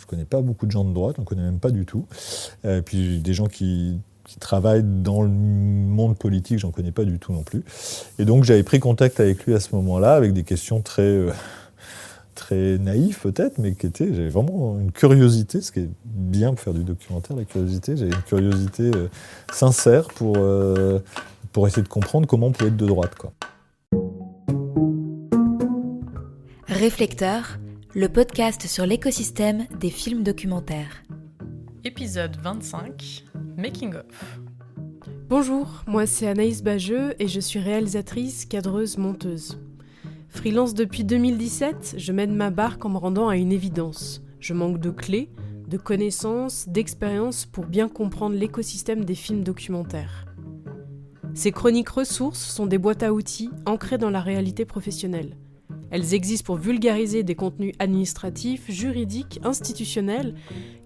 je connais pas beaucoup de gens de droite, on ne connaît même pas du tout. Puis des gens qui travaillent dans le monde politique, j'en connais pas du tout non plus. Et donc j'avais pris contact avec lui à ce moment-là, avec des questions très naïves peut-être, mais j'avais vraiment une curiosité, ce qui est bien pour faire du documentaire, la curiosité. J'avais une curiosité sincère pour essayer de comprendre comment on pouvait être de droite, quoi. Réflecteur, le podcast sur l'écosystème des films documentaires. Épisode 25, Making of. Bonjour, moi c'est Anaïs Bajeux et je suis réalisatrice, cadreuse, monteuse. Freelance depuis 2017, je mène ma barque en me rendant à une évidence. Je manque de clés, de connaissances, d'expériences pour bien comprendre l'écosystème des films documentaires. Ces chroniques ressources sont des boîtes à outils ancrées dans la réalité professionnelle. Elles existent pour vulgariser des contenus administratifs, juridiques, institutionnels,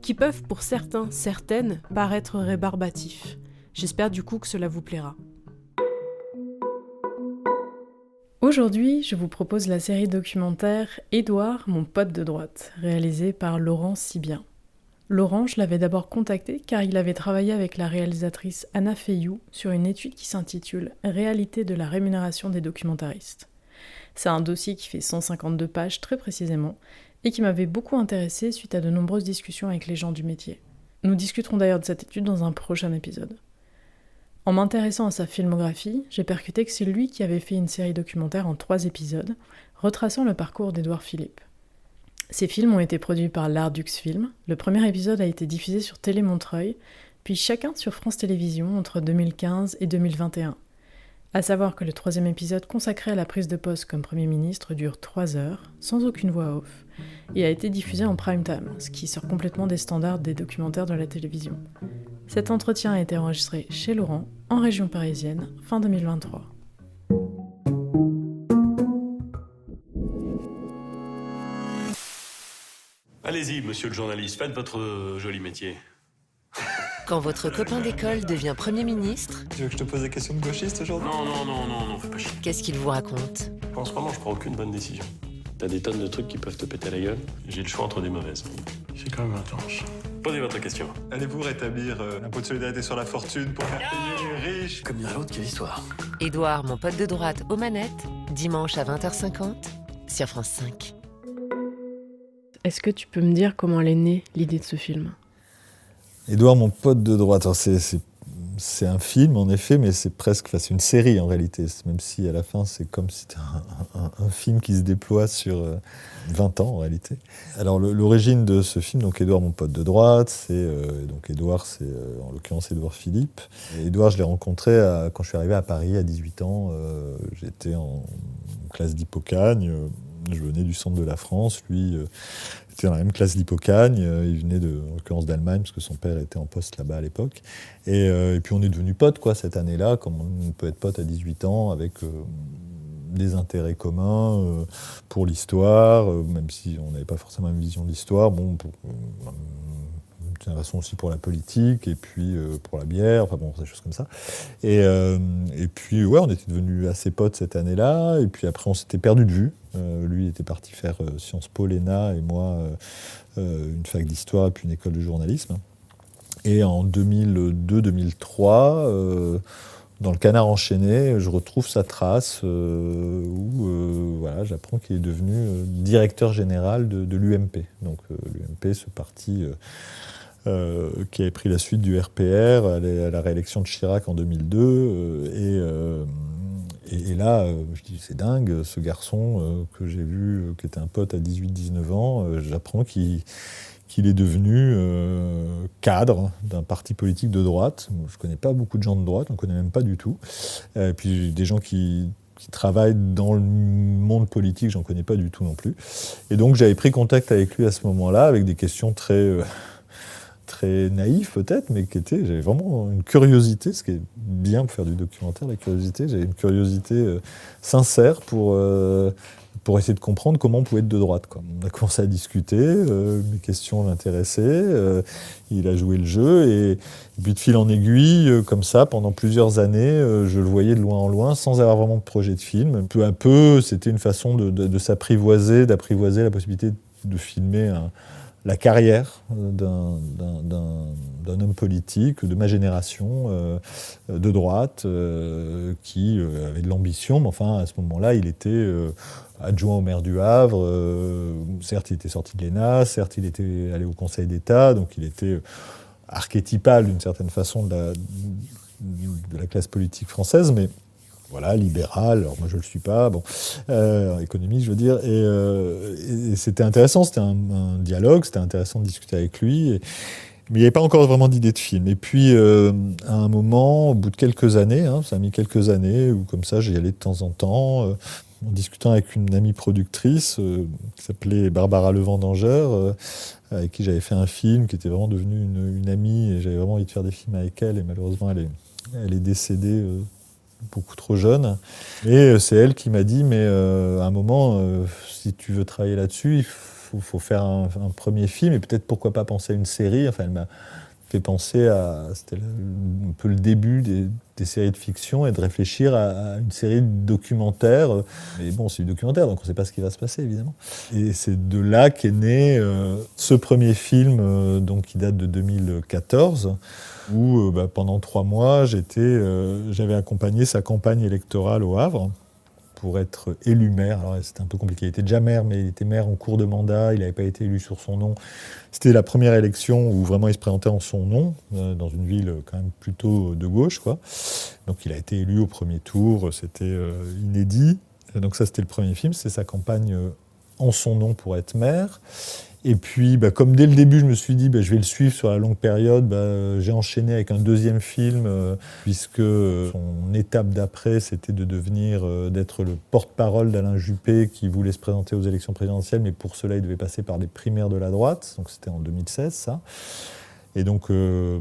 qui peuvent pour certains, certaines, paraître rébarbatifs. J'espère du coup que cela vous plaira. Aujourd'hui, je vous propose la série documentaire Édouard, mon pote de droite, réalisée par Laurent Sibien. Laurent, je l'avais d'abord contacté car il avait travaillé avec la réalisatrice Anna Feyou sur une étude qui s'intitule « Réalité de la rémunération des documentaristes ». C'est un dossier qui fait 152 pages très précisément et qui m'avait beaucoup intéressée suite à de nombreuses discussions avec les gens du métier. Nous discuterons d'ailleurs de cette étude dans un prochain épisode. En m'intéressant à sa filmographie, j'ai percuté que c'est lui qui avait fait une série documentaire en 3 épisodes, retraçant le parcours d'Édouard Philippe. Ces films ont été produits par l'Ardux Film. Le premier épisode a été diffusé sur Télé Montreuil, puis chacun sur France Télévisions entre 2015 et 2021. À savoir que le 3e épisode consacré à la prise de poste comme Premier ministre dure 3 heures, sans aucune voix off, et a été diffusé en prime time, ce qui sort complètement des standards des documentaires de la télévision. Cet entretien a été enregistré chez Laurent, en région parisienne, fin 2023. Allez-y, monsieur le journaliste, faites votre joli métier. Quand votre copain d'école devient Premier ministre, Tu veux que je te pose des questions de gauchiste aujourd'hui? Non, fais pas chier. qu'est-ce qu'il vous raconte? En ce moment, je prends aucune bonne décision. T'as des tonnes de trucs qui peuvent te péter la gueule. J'ai le choix entre des mauvaises. C'est quand même intense. Posez votre question. Allez-vous rétablir l'impôt de solidarité sur la fortune pour faire payer les riches? Comme dirait l'autre, quelle histoire. Édouard, mon pote de droite, aux manettes, dimanche à 20h50, sur France 5. Est-ce que tu peux me dire comment elle est née, l'idée de ce film ? Édouard, mon pote de droite. Alors c'est un film, en effet, mais c'est une série en réalité. Même si à la fin, c'est comme si c'était un film qui se déploie sur 20 ans en réalité. Alors l'origine de ce film, donc Édouard, mon pote de droite, donc Édouard, c'est en l'occurrence Édouard Philippe. Et Édouard, je l'ai rencontré quand je suis arrivé à Paris à 18 ans. J'étais en classe d'Hippocagne. Je venais du centre de la France. Lui était dans la même classe d'Hippocagne. Il venait en l'occurrence d'Allemagne, parce que son père était en poste là-bas à l'époque. Et puis on est devenus potes cette année-là, comme on peut être pote à 18 ans, avec des intérêts communs pour l'histoire, même si on n'avait pas forcément une vision de l'histoire. Bon, de toute façon aussi pour la politique, et puis pour la bière, enfin bon, des choses comme ça. Et puis, ouais, on était devenus assez potes cette année-là, et puis après, on s'était perdu de vue. Lui était parti faire Sciences Po, l'ENA, et moi, une fac d'histoire, et puis une école de journalisme. Et en 2002-2003, dans le Canard enchaîné, je retrouve sa trace où j'apprends qu'il est devenu directeur général de l'UMP. Donc l'UMP, ce parti qui avait pris la suite du RPR à la réélection de Chirac en 2002. Et là, je dis, c'est dingue, ce garçon que j'ai vu, qui était un pote à 18-19 ans, j'apprends qu'il est devenu cadre d'un parti politique de droite. Je ne connais pas beaucoup de gens de droite, on ne connaît même pas du tout. Et puis des gens qui travaillent dans le monde politique, j'en connais pas du tout non plus. Et donc j'avais pris contact avec lui à ce moment-là, avec des questions très naïves peut-être, mais j'avais vraiment une curiosité, ce qui est bien pour faire du documentaire, la curiosité. J'avais une curiosité sincère pour essayer de comprendre comment on pouvait être de droite, quoi. On a commencé à discuter, mes questions l'intéressaient, il a joué le jeu, et puis de fil en aiguille, comme ça, pendant plusieurs années, je le voyais de loin en loin, sans avoir vraiment de projet de film. Peu à peu, c'était une façon d'apprivoiser la possibilité de filmer la carrière d'un homme politique de ma génération, de droite, qui avait de l'ambition, mais enfin, à ce moment-là, il était adjoint au maire du Havre. Certes, il était sorti de l'ENA, certes, il était allé au Conseil d'État, donc il était archétypal d'une certaine façon de la classe politique française, mais voilà, libéral, alors moi je ne le suis pas, économiste je veux dire, et c'était intéressant, c'était un dialogue, c'était intéressant de discuter avec lui, mais il n'y avait pas encore vraiment d'idée de film. Et puis à un moment, au bout de quelques années, ça a mis quelques années, où comme ça j'y allais de temps en temps, en discutant avec une amie productrice qui s'appelait Barbara Levendangeur, avec qui j'avais fait un film, qui était vraiment devenue une amie, et j'avais vraiment envie de faire des films avec elle, et malheureusement elle est décédée beaucoup trop jeune. Et c'est elle qui m'a dit, mais à un moment, si tu veux travailler là-dessus, il faut faire un premier film, et peut-être pourquoi pas penser à une série. Enfin, elle m'a fait penser c'était un peu le début des séries de fiction, et de réfléchir à une série de documentaires. Mais bon, c'est du documentaire, donc on ne sait pas ce qui va se passer, évidemment. Et c'est de là qu'est né ce premier film, donc, qui date de 2014, où pendant 3 mois, j'avais accompagné sa campagne électorale au Havre pour être élu maire. Alors c'était un peu compliqué, il était déjà maire, mais il était maire en cours de mandat, il n'avait pas été élu sur son nom. C'était la première élection où vraiment il se présentait en son nom, dans une ville quand même plutôt de gauche, quoi. Donc il a été élu au premier tour, c'était inédit. Donc ça, c'était le premier film, c'est sa campagne en son nom pour être maire. Et puis, comme dès le début, je me suis dit, je vais le suivre sur la longue période, j'ai enchaîné avec un deuxième film, puisque son étape d'après, c'était d'être le porte-parole d'Alain Juppé, qui voulait se présenter aux élections présidentielles, mais pour cela, il devait passer par les primaires de la droite. Donc c'était en 2016, ça. Et donc,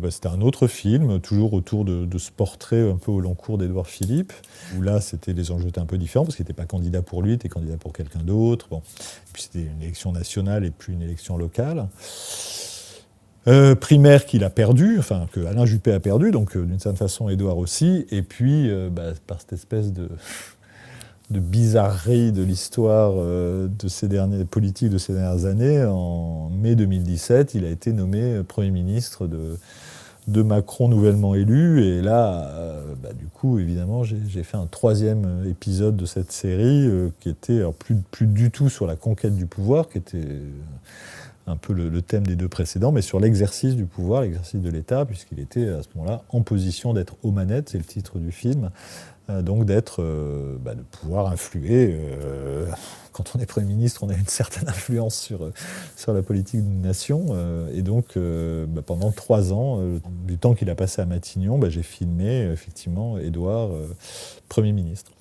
c'était un autre film, toujours autour de ce portrait un peu au long cours d'Édouard Philippe, où là, les enjeux étaient un peu différents, parce qu'il n'était pas candidat pour lui, il était candidat pour quelqu'un d'autre. Bon. Et puis c'était une élection nationale et plus une élection locale. Primaire qu'il a perdu, enfin que Alain Juppé a perdu, donc d'une certaine façon Édouard aussi. Et puis, par cette espèce de bizarrerie de l'histoire politique de ces dernières années, en mai 2017, il a été nommé Premier ministre de Macron nouvellement élu. Et là, du coup, évidemment, j'ai fait un 3e épisode de cette série qui était alors, plus du tout sur la conquête du pouvoir, qui était un peu le thème des 2 précédents, mais sur l'exercice du pouvoir, l'exercice de l'État, puisqu'il était à ce moment-là en position d'être aux manettes, c'est le titre du film. Donc de pouvoir influer. Quand on est Premier ministre, on a une certaine influence sur la politique d'une nation. Et donc, pendant 3 ans, du temps qu'il a passé à Matignon, j'ai filmé effectivement Édouard, Premier ministre.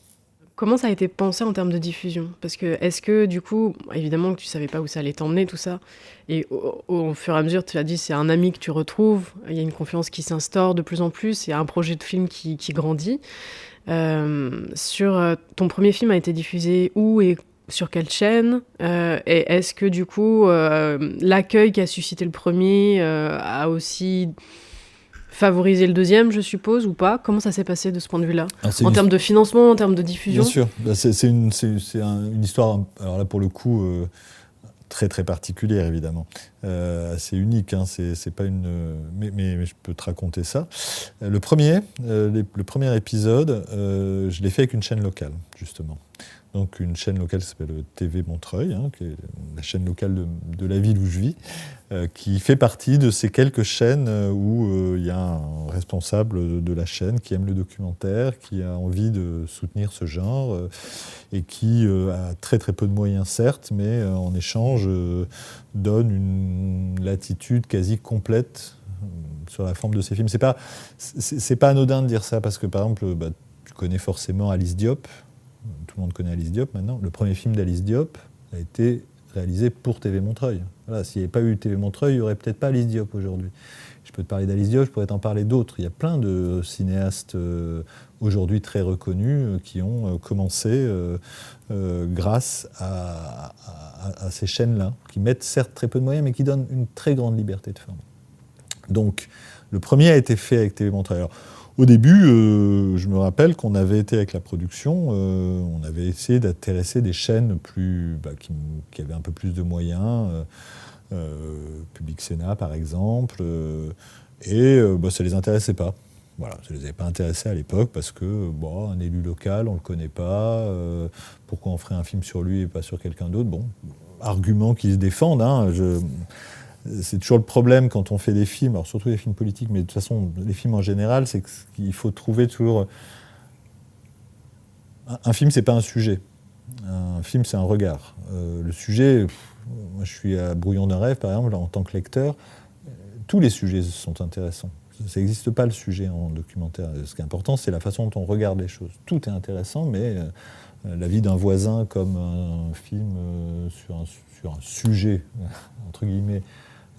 Comment ça a été pensé en termes de diffusion ? Parce que, est-ce que, du coup, évidemment que tu ne savais pas où ça allait t'emmener, tout ça, et au fur et à mesure, tu as dit, c'est un ami que tu retrouves, il y a une confiance qui s'instaure de plus en plus, il y a un projet de film qui grandit. Ton premier film a été diffusé où et sur quelle chaîne ? Et est-ce que, du coup, l'accueil qu'a suscité le premier a aussi favoriser le deuxième, je suppose, ou pas ? Comment ça s'est passé de ce point de vue-là ? En termes de financement, en termes de diffusion ? Bien sûr. C'est une histoire, alors là, pour le coup, très, très particulière, évidemment. Assez unique, hein. C'est pas mais je peux te raconter ça. Le premier épisode, je l'ai fait avec une chaîne locale, justement. Donc une chaîne locale qui s'appelle TV Montreuil, qui est la chaîne locale de la ville où je vis, qui fait partie de ces quelques chaînes où il y a un responsable de la chaîne qui aime le documentaire, qui a envie de soutenir ce genre, et qui a très très peu de moyens, certes, mais en échange donne une latitude quasi complète sur la forme de ses films. C'est pas anodin de dire ça, parce que par exemple, tu connais forcément Alice Diop. Tout le monde connaît Alice Diop maintenant. Le premier film d'Alice Diop a été réalisé pour TV Montreuil. Voilà, s'il n'y avait pas eu TV Montreuil, il n'y aurait peut-être pas Alice Diop aujourd'hui. Je peux te parler d'Alice Diop, je pourrais t'en parler d'autres. Il y a plein de cinéastes aujourd'hui très reconnus qui ont commencé grâce à ces chaînes-là, qui mettent certes très peu de moyens, mais qui donnent une très grande liberté de forme. Donc, le premier a été fait avec TV Montreuil. Alors, au début, je me rappelle qu'on avait été avec la production, on avait essayé d'intéresser des chaînes qui avaient un peu plus de moyens, Public Sénat par exemple, et ça ne les intéressait pas. Voilà, ça ne les avait pas intéressés à l'époque parce que un élu local, on ne le connaît pas, pourquoi on ferait un film sur lui et pas sur quelqu'un d'autre? Bon, arguments qui se défendent, hein, c'est toujours le problème quand on fait des films, alors surtout les films politiques, mais de toute façon, les films en général, c'est qu'il faut trouver toujours... Un film, c'est pas un sujet. Un film, c'est un regard. Le sujet, moi je suis à Brouillon d'un rêve, par exemple, en tant que lecteur, tous les sujets sont intéressants. Ça n'existe pas le sujet en documentaire. Ce qui est important, c'est la façon dont on regarde les choses. Tout est intéressant, mais la vie d'un voisin comme un film sur un sujet, entre guillemets,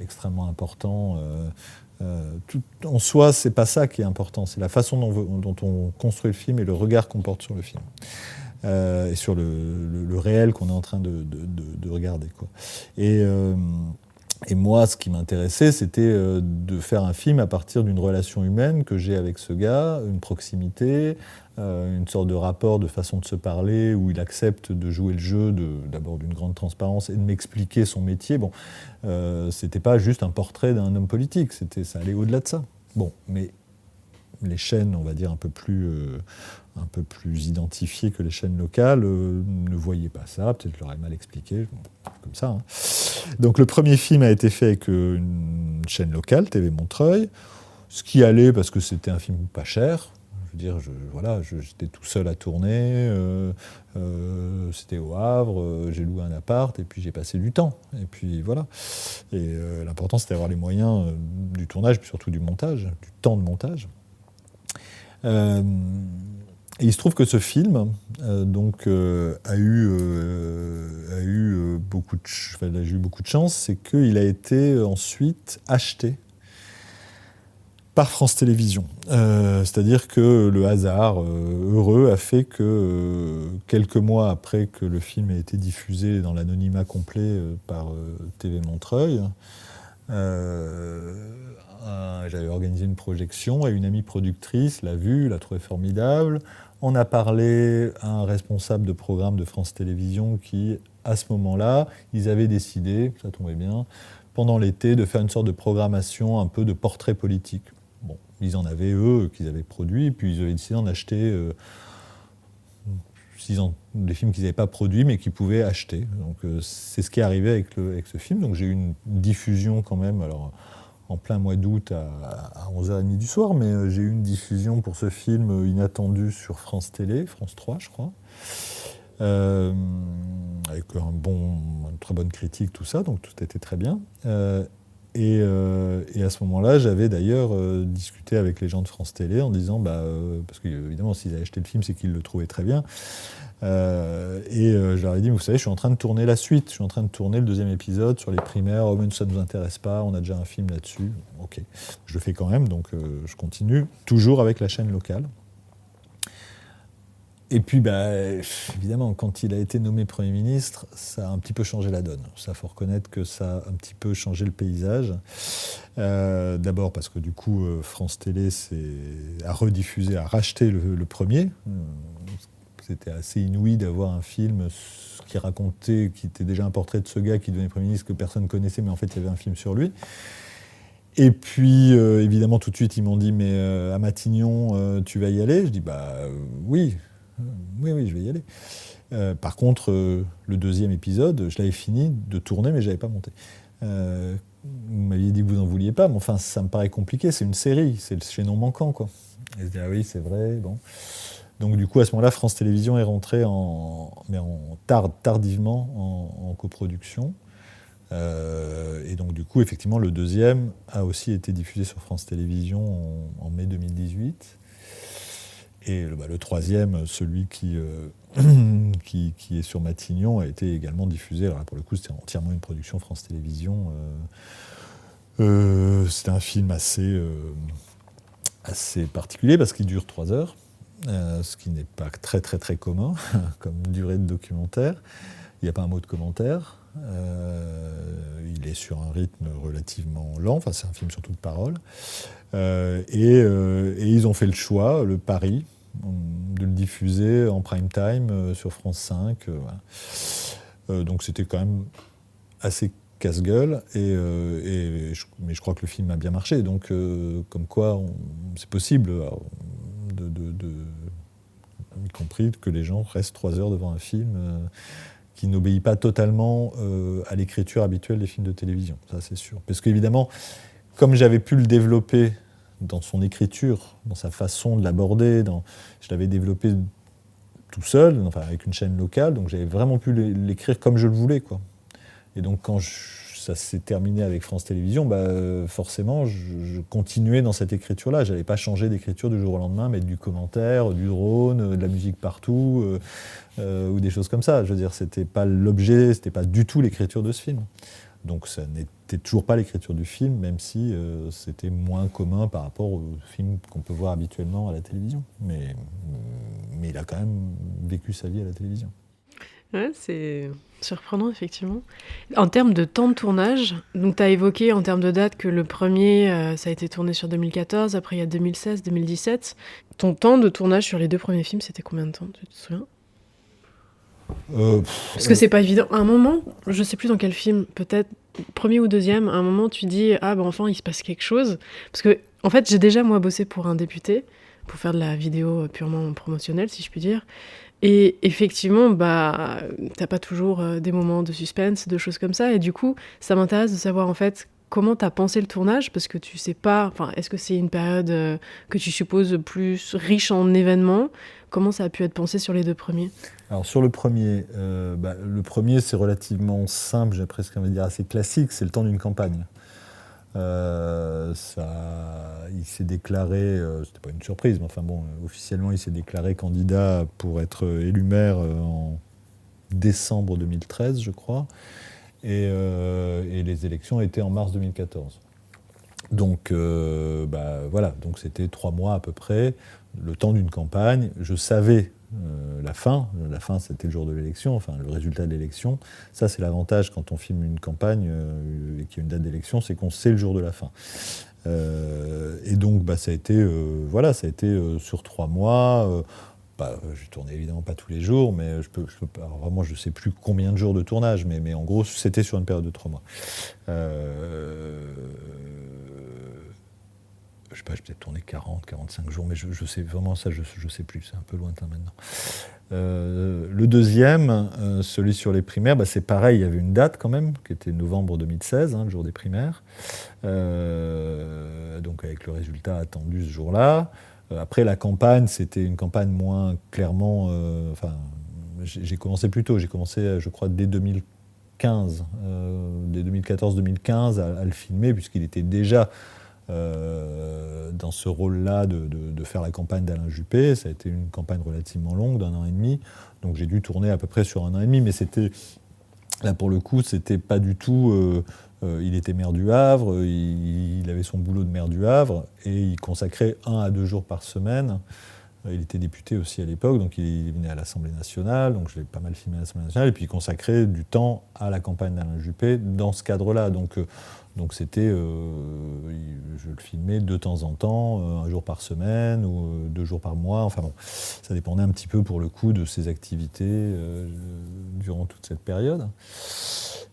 extrêmement important, tout, en soi, c'est pas ça qui est important. C'est la façon dont on construit le film et le regard qu'on porte sur le film. Et sur le réel qu'on est en train de regarder, quoi. Et moi, ce qui m'intéressait, c'était de faire un film à partir d'une relation humaine que j'ai avec ce gars, une proximité, une sorte de rapport, de façon de se parler, où il accepte de jouer le jeu, d'abord d'une grande transparence, et de m'expliquer son métier. Bon, c'était pas juste un portrait d'un homme politique, ça allait au-delà de ça. Bon, mais les chaînes, on va dire, un peu plus identifiées que les chaînes locales, ne voyaient pas ça, peut-être je leur ai mal expliqué, comme ça. Hein. Donc le premier film a été fait avec une chaîne locale, TV Montreuil, ce qui allait parce que c'était un film pas cher. Je veux dire, j'étais tout seul à tourner, c'était au Havre, j'ai loué un appart et puis j'ai passé du temps. Et puis voilà. Et l'important, c'était d'avoir les moyens du tournage, puis surtout du montage, du temps de montage. Et il se trouve que ce film a eu beaucoup de chance, c'est qu'il a été ensuite acheté par France Télévisions. C'est-à-dire que le hasard heureux a fait que quelques mois après que le film ait été diffusé dans l'anonymat complet par TV Montreuil, j'avais organisé une projection et une amie productrice l'a vue, l'a trouvé formidable. On a parlé à un responsable de programme de France Télévisions qui, à ce moment-là, ils avaient décidé, ça tombait bien, pendant l'été, de faire une sorte de programmation un peu de portrait politique. Bon, ils en avaient, eux, qu'ils avaient produits, puis ils avaient décidé d'en acheter des films qu'ils n'avaient pas produits, mais qu'ils pouvaient acheter. Donc c'est ce qui est arrivé avec ce film. Donc j'ai eu une diffusion quand même, alors en plein mois d'août à 11h30 du soir, mais j'ai eu une diffusion pour ce film inattendu sur France Télé, France 3 je crois, avec une très bonne critique, tout ça, donc tout était très bien. Et à ce moment-là, j'avais d'ailleurs discuté avec les gens de France Télé en disant, parce qu'évidemment, s'ils avaient acheté le film, c'est qu'ils le trouvaient très bien. Je leur ai dit, vous savez, je suis en train de tourner la suite, je suis en train de tourner le 2e épisode sur les primaires, mais ça ne nous intéresse pas, on a déjà un film là-dessus. Ok, je le fais quand même, donc je continue, toujours avec la chaîne locale. Et puis, évidemment, quand il a été nommé Premier ministre, ça a un petit peu changé la donne. Ça, il faut reconnaître que ça a un petit peu changé le paysage. D'abord parce que du coup, France Télé a rediffusé, a racheté le premier. C'était assez inouï d'avoir un film qui était déjà un portrait de ce gars qui devenait Premier ministre que personne ne connaissait, mais en fait, il y avait un film sur lui. Et puis, évidemment, tout de suite, ils m'ont dit, mais à Matignon, tu vas y aller ? Je dis, oui. Oui, je vais y aller. Par contre, le 2e épisode, je l'avais fini de tourner, mais je n'avais pas monté. Vous m'aviez dit que vous n'en vouliez pas, mais enfin, ça me paraît compliqué. C'est une série, c'est le chaînon manquant, quoi. Et je dis, ah oui, c'est vrai, bon. Donc, du coup, à ce moment-là, France Télévisions est rentrée tardivement en coproduction. Et donc, du coup, effectivement, le 2e a aussi été diffusé sur France Télévisions en mai 2018. Et le 3e, celui qui est sur Matignon, a été également diffusé. Alors là, pour le coup, c'était entièrement une production France Télévisions. C'était un film assez particulier parce qu'il dure 3 heures, ce qui n'est pas très très très commun comme durée de documentaire. Il n'y a pas un mot de commentaire. Il est sur un rythme relativement lent. Enfin, c'est un film surtout de parole. Et ils ont fait le choix, le pari, de le diffuser en prime time sur France 5. Voilà. Donc c'était quand même assez casse-gueule, mais je crois que le film a bien marché, donc comme quoi c'est possible, y compris que les gens restent 3 heures devant un film qui n'obéit pas totalement à l'écriture habituelle des films de télévision, ça c'est sûr. Parce qu'évidemment, comme j'avais pu le développer dans son écriture, dans sa façon de l'aborder, je l'avais développé tout seul, enfin avec une chaîne locale, donc j'avais vraiment pu l'écrire comme je le voulais, quoi. Et donc quand ça s'est terminé avec France Télévisions, forcément je continuais dans cette écriture-là. Je n'allais pas changer d'écriture du jour au lendemain, mettre du commentaire, du drone, de la musique partout, ou des choses comme ça. Je veux dire, c'était pas l'objet, c'était pas du tout l'écriture de ce film. Donc ça n'était toujours pas l'écriture du film, même si c'était moins commun par rapport aux films qu'on peut voir habituellement à la télévision. Mais il a quand même vécu sa vie à la télévision. Ouais, c'est surprenant, effectivement. En termes de temps de tournage, donc tu as évoqué en termes de date que le premier, ça a été tourné sur 2014, après il y a 2016, 2017. Ton temps de tournage sur les 2 premiers films, c'était combien de temps, tu te souviens ? Parce que c'est pas évident. À un moment, je sais plus dans quel film, peut-être premier ou deuxième, à un moment tu dis enfin il se passe quelque chose. Parce que en fait j'ai déjà moi bossé pour un député, pour faire de la vidéo purement promotionnelle si je puis dire. Et effectivement, t'as pas toujours des moments de suspense, de choses comme ça. Et du coup, ça m'intéresse de savoir en fait comment t'as pensé le tournage, parce que tu sais pas, est-ce que c'est une période que tu supposes plus riche en événements ? Comment ça a pu être pensé sur les 2 premiers ? Alors sur le premier, c'est relativement simple, j'ai presque envie de dire assez classique, c'est le temps d'une campagne. Il s'est déclaré, c'était pas une surprise, mais officiellement il s'est déclaré candidat pour être élu maire en décembre 2013, je crois, et les élections étaient en mars 2014. Donc donc c'était 3 mois à peu près, le temps d'une campagne. Je savais la fin c'était le jour de l'élection, le résultat de l'élection. Ça c'est l'avantage quand on filme une campagne et qu'il y a une date d'élection, c'est qu'on sait le jour de la fin. Et donc ça a été sur 3 mois. J'ai tourné évidemment pas tous les jours, mais vraiment je sais plus combien de jours de tournage, mais en gros c'était sur une période de 3 mois. Je sais pas, j'ai peut-être tourné 40, 45 jours, mais je sais vraiment ça, je sais plus, c'est un peu lointain maintenant. Le deuxième, celui sur les primaires, c'est pareil, il y avait une date quand même, qui était novembre 2016, le jour des primaires, donc avec le résultat attendu ce jour-là. Après la campagne, c'était une campagne moins clairement, j'ai commencé plus tôt, j'ai commencé je crois dès 2015, dès 2014-2015 à le filmer, puisqu'il était déjà dans ce rôle-là de faire la campagne d'Alain Juppé. Ça a été une campagne relativement longue, d'1 an et demi, donc j'ai dû tourner à peu près sur 1 an et demi, mais là pour le coup, c'était pas du tout... il était maire du Havre, il avait son boulot de maire du Havre, et il consacrait 1 à 2 jours par semaine. Il était député aussi à l'époque, donc il venait à l'Assemblée nationale, donc je l'ai pas mal filmé à l'Assemblée nationale, et puis il consacrait du temps à la campagne d'Alain Juppé dans ce cadre-là. Donc c'était, je le filmais de temps en temps, 1 jour par semaine ou 2 jours par mois. Ça dépendait un petit peu pour le coup de ses activités durant toute cette période.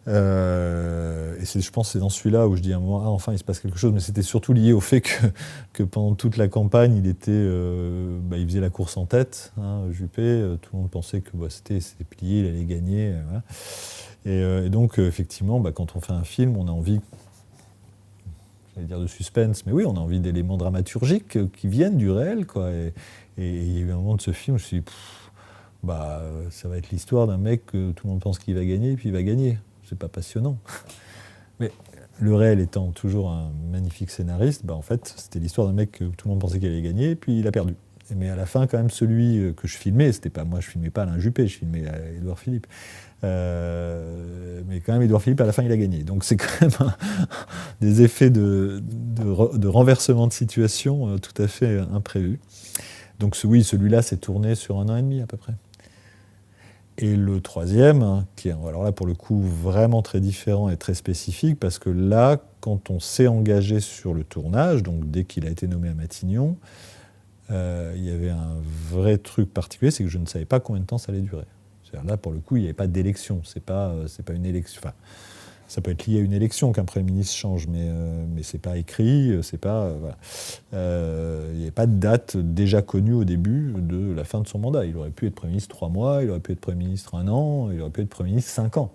Et je pense que c'est dans celui-là où je dis à un moment, enfin il se passe quelque chose, mais c'était surtout lié au fait que pendant toute la campagne, il faisait la course en tête, Juppé, tout le monde pensait que c'était plié, il allait gagner. Voilà. Et donc effectivement, quand on fait un film, on a envie, j'allais dire de suspense, mais oui, on a envie d'éléments dramaturgiques qui viennent du réel, quoi. Et il y a eu un moment de ce film, je me suis dit, ça va être l'histoire d'un mec que tout le monde pense qu'il va gagner, et puis il va gagner. C'est pas passionnant. Mais le réel étant toujours un magnifique scénariste, en fait, c'était l'histoire d'un mec que tout le monde pensait qu'il allait gagner, et puis il a perdu. Mais à la fin, quand même, celui que je filmais, c'était pas moi, je filmais pas Alain Juppé, je filmais Édouard Philippe. Mais quand même, Édouard Philippe, à la fin, il a gagné. Donc c'est quand même des effets de renversement de situation tout à fait imprévus. Donc celui-là s'est tourné sur 1 an et demi à peu près. Et le troisième, qui est alors là pour le coup vraiment très différent et très spécifique, parce que là, quand on s'est engagé sur le tournage, donc dès qu'il a été nommé à Matignon, il y avait un vrai truc particulier, c'est que je ne savais pas combien de temps ça allait durer. C'est-à-dire là, pour le coup, il n'y avait pas d'élection. C'est pas une élection. Enfin, Ça peut être lié à une élection qu'un Premier ministre change, mais c'est pas écrit, c'est pas... voilà. Il n'y avait pas de date déjà connue au début de la fin de son mandat. Il aurait pu être Premier ministre 3 mois, il aurait pu être Premier ministre 1 an, il aurait pu être Premier ministre 5 ans.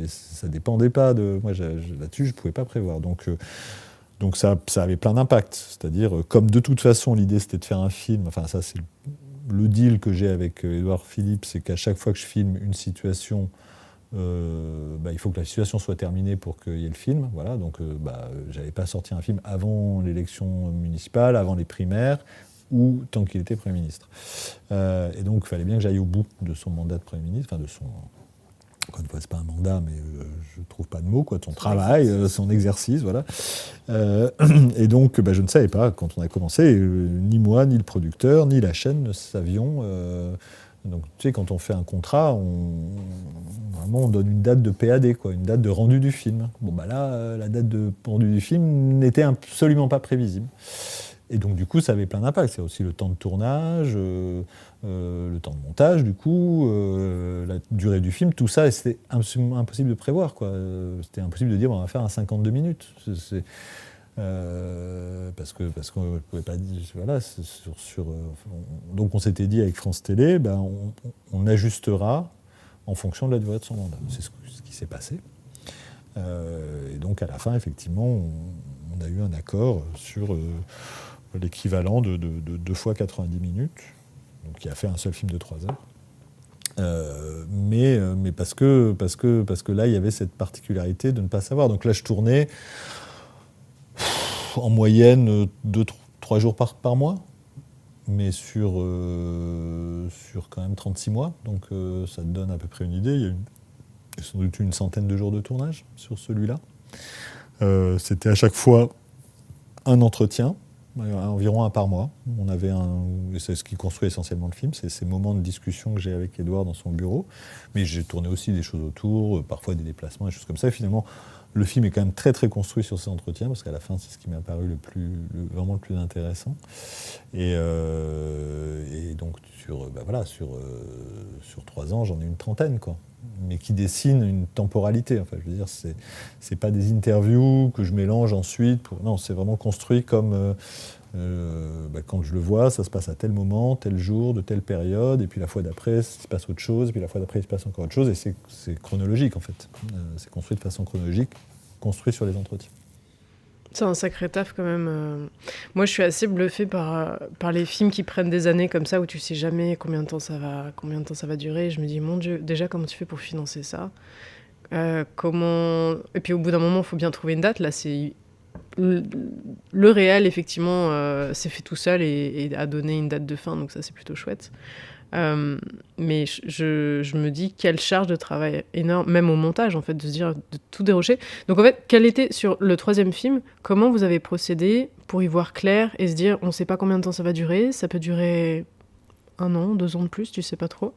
Ça dépendait pas de... Moi, là-dessus, je ne pouvais pas prévoir. Donc ça avait plein d'impacts. C'est-à-dire, comme de toute façon, l'idée, c'était de faire un film, enfin, ça, c'est le deal que j'ai avec Édouard Philippe, c'est qu'à chaque fois que je filme une situation, il faut que la situation soit terminée pour qu'il y ait le film. Voilà, donc j'avais pas sorti un film avant l'élection municipale, avant les primaires, ou tant qu'il était Premier ministre. Et donc il fallait bien que j'aille au bout de son mandat de Premier ministre, enfin de son... Encore une fois, c'est pas un mandat, mais je trouve pas de mots, quoi. Son travail, son exercice, voilà. Et donc, je ne savais pas, quand on a commencé, ni moi, ni le producteur, ni la chaîne ne savions... Donc, tu sais, quand on fait un contrat, on donne une date de PAD, quoi, une date de rendu du film. Bon, là, la date de rendu du film n'était absolument pas prévisible. Et donc, du coup, ça avait plein d'impacts. C'est aussi le temps de tournage, le temps de montage, du coup, la durée du film. Tout ça, c'était absolument impossible de prévoir, quoi. C'était impossible de dire, on va faire un 52 minutes. Parce qu'on ne pouvait pas dire... Voilà, donc, on s'était dit avec France Télé, on ajustera en fonction de la durée de son mandat. C'est ce qui s'est passé. Et donc, à la fin, effectivement, on a eu un accord sur... l'équivalent de 2 fois 90 minutes, donc qui a fait un seul film de 3 heures. Mais parce que là, il y avait cette particularité de ne pas savoir. Donc là, je tournais en moyenne 2-3 jours par mois, mais sur quand même 36 mois. Donc ça te donne à peu près une idée. Il y a sans doute une centaine de jours de tournage sur celui-là. C'était à chaque fois un entretien, environ un par mois. On avait c'est ce qui construit essentiellement le film, c'est ces moments de discussion que j'ai avec Édouard dans son bureau. Mais j'ai tourné aussi des choses autour, parfois des déplacements, des choses comme ça. Et finalement, le film est quand même très très construit sur ces entretiens, parce qu'à la fin, c'est ce qui m'a paru vraiment le plus intéressant. Et donc sur 3 ans, j'en ai une trentaine, quoi. Mais qui dessine une temporalité. Enfin, je veux dire, c'est pas des interviews que je mélange ensuite. Non, c'est vraiment construit comme quand je le vois, ça se passe à tel moment, tel jour, de telle période, et puis la fois d'après, il se passe autre chose, et puis la fois d'après, il se passe encore autre chose, et c'est chronologique en fait. C'est construit de façon chronologique, construit sur les entretiens. C'est un sacré taf quand même. Moi, je suis assez bluffée par les films qui prennent des années comme ça, où tu sais jamais combien de temps ça va durer. Je me dis, mon Dieu, déjà, comment tu fais pour financer ça ? Et puis au bout d'un moment, il faut bien trouver une date. Là, c'est... Le réel, effectivement, s'est fait tout seul et a donné une date de fin, donc ça, c'est plutôt chouette. Mais je me dis quelle charge de travail énorme, même au montage en fait, de se dire de tout dérocher. Donc en fait, quel était sur le 3e film, comment vous avez procédé pour y voir clair et se dire on sait pas combien de temps ça va durer, ça peut durer 1 an, 2 ans de plus, tu sais pas trop.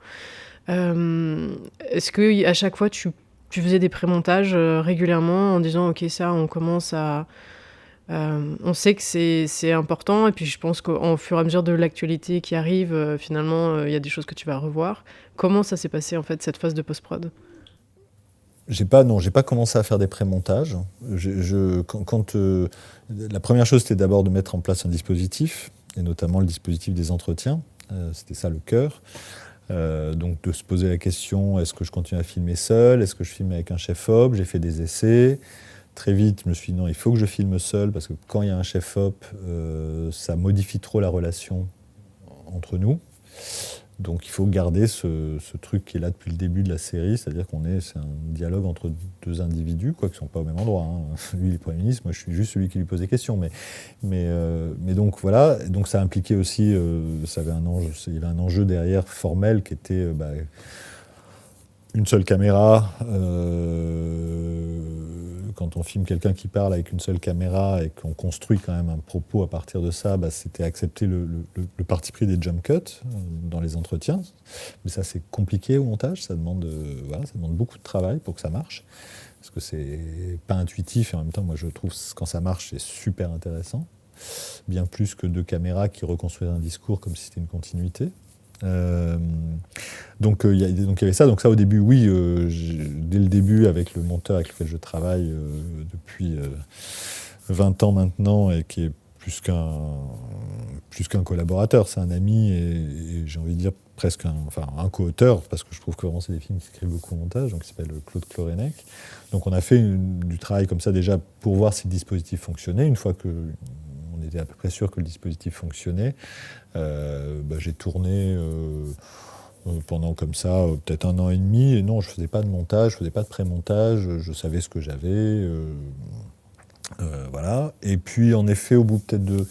Est-ce que à chaque fois tu faisais des pré-montages régulièrement en disant ok, ça on commence à... on sait que c'est important, et puis je pense qu'au fur et à mesure de l'actualité qui arrive, finalement, il y a des choses que tu vas revoir. Comment ça s'est passé, en fait, cette phase de post-prod ? J'ai pas commencé à faire des pré-montages. La première chose, c'était d'abord de mettre en place un dispositif, et notamment le dispositif des entretiens. C'était ça le cœur. Donc de se poser la question, est-ce que je continue à filmer seul ? Est-ce que je filme avec un chef-op ? J'ai fait des essais. Très vite, je me suis dit non, il faut que je filme seul, parce que quand il y a un chef-op, ça modifie trop la relation entre nous. Donc il faut garder ce truc qui est là depuis le début de la série, c'est-à-dire c'est un dialogue entre 2 individus, quoi, qui ne sont pas au même endroit. Hein. Lui, il est Premier ministre, moi je suis juste celui qui lui pose des questions. Mais donc voilà, donc ça impliquait aussi, il y avait un enjeu derrière formel qui était une seule caméra. Quand on filme quelqu'un qui parle avec une seule caméra et qu'on construit quand même un propos à partir de ça, c'était accepter le parti pris des jump cuts dans les entretiens. Mais ça, c'est compliqué au montage, ça demande beaucoup de travail pour que ça marche. Parce que c'est pas intuitif, et en même temps, moi je trouve quand ça marche, c'est super intéressant. Bien plus que 2 caméras qui reconstruisent un discours comme si c'était une continuité. Donc il y avait ça. Donc ça, au début, oui, dès le début, avec le monteur avec lequel je travaille depuis 20 ans maintenant, et qui est plus qu'un collaborateur, c'est un ami, et j'ai envie de dire presque un co-auteur, parce que je trouve que vraiment c'est des films qui s'écrivent beaucoup au montage, donc il s'appelle Claude Clorenec. Donc on a fait du travail comme ça déjà pour voir si le dispositif fonctionnait. Une fois qu'on était à peu près sûr que le dispositif fonctionnait, j'ai tourné pendant comme ça peut-être 1 an et demi, et non, je faisais pas de montage, je faisais pas de pré-montage, je savais ce que j'avais, voilà. Et puis en effet, au bout peut-être de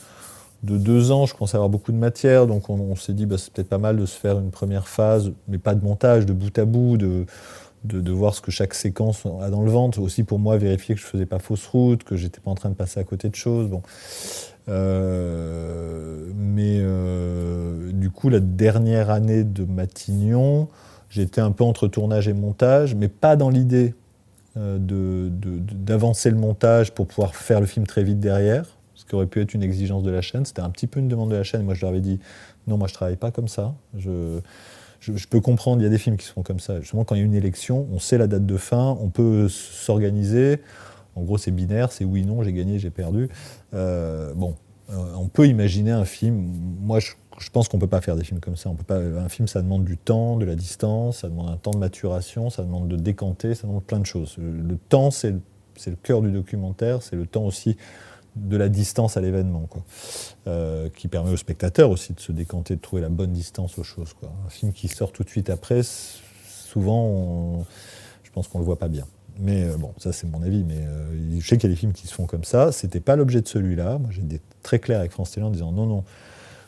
2 ans, je commençais à avoir beaucoup de matière, donc on s'est dit c'est peut-être pas mal de se faire une première phase, mais pas de montage, de bout à bout, de voir ce que chaque séquence a dans le ventre, aussi pour moi vérifier que je faisais pas fausse route, que j'étais pas en train de passer à côté de choses. Bon. Du coup, la dernière année de Matignon, j'étais un peu entre tournage et montage, mais pas dans l'idée d'avancer le montage pour pouvoir faire le film très vite derrière, ce qui aurait pu être une exigence de la chaîne. C'était un petit peu une demande de la chaîne. Moi, je leur avais dit non, moi je travaille pas comme ça. Je peux comprendre, il y a des films qui se font comme ça. Justement, quand il y a une élection, on sait la date de fin, on peut s'organiser. En gros, c'est binaire, c'est oui, non, j'ai gagné, j'ai perdu. On peut imaginer un film. Moi, je pense qu'on ne peut pas faire des films comme ça. On peut pas, un film, ça demande du temps, de la distance, ça demande un temps de maturation, ça demande de décanter, ça demande plein de choses. Le temps, c'est le cœur du documentaire, c'est le temps aussi de la distance à l'événement, quoi. Qui permet au spectateur aussi de se décanter, de trouver la bonne distance aux choses, quoi. Un film qui sort tout de suite après, souvent, je pense qu'on ne le voit pas bien. Mais ça c'est mon avis, mais je sais qu'il y a des films qui se font comme ça. C'était pas l'objet de celui-là. Moi j'ai été très clair avec France Télé en disant non,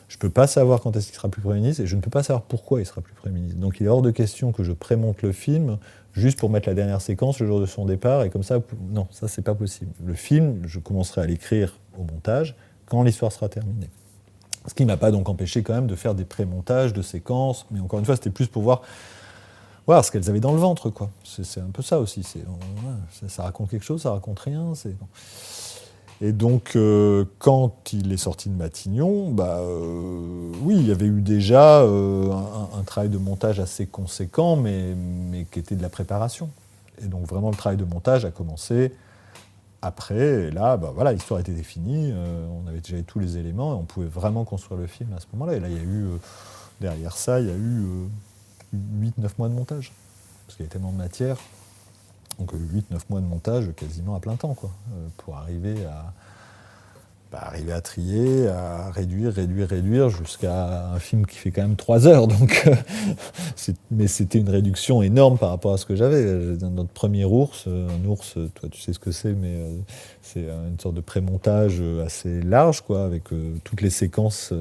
je peux pas savoir quand est-ce qu'il sera plus Premier ministre, et je ne peux pas savoir pourquoi il sera plus Premier ministre. Donc il est hors de question que je prémonte le film juste pour mettre la dernière séquence le jour de son départ, et comme ça, non, ça c'est pas possible. Le film, je commencerai à l'écrire au montage quand l'histoire sera terminée. Ce qui m'a pas donc empêché quand même de faire des pré-montages de séquences, mais encore une fois c'était plus pour voir ce qu'elles avaient dans le ventre, quoi. C'est un peu ça aussi. Ça raconte quelque chose, ça raconte rien. Et donc, quand il est sorti de Matignon, oui, il y avait eu déjà un travail de montage assez conséquent, mais qui était de la préparation. Et donc, vraiment, le travail de montage a commencé après. Et là, l'histoire était définie, on avait déjà eu tous les éléments, et on pouvait vraiment construire le film à ce moment-là. Et là, il y a eu, derrière ça, il y a eu 8-9 mois de montage, parce qu'il y a tellement de matière, donc 8-9 mois de montage quasiment à plein temps, quoi, pour arriver à trier, à réduire jusqu'à un film qui fait quand même 3 heures, donc mais c'était une réduction énorme par rapport à ce que j'avais. Notre premier ours, un ours, toi tu sais ce que c'est, mais c'est une sorte de pré-montage assez large, quoi, avec toutes les séquences.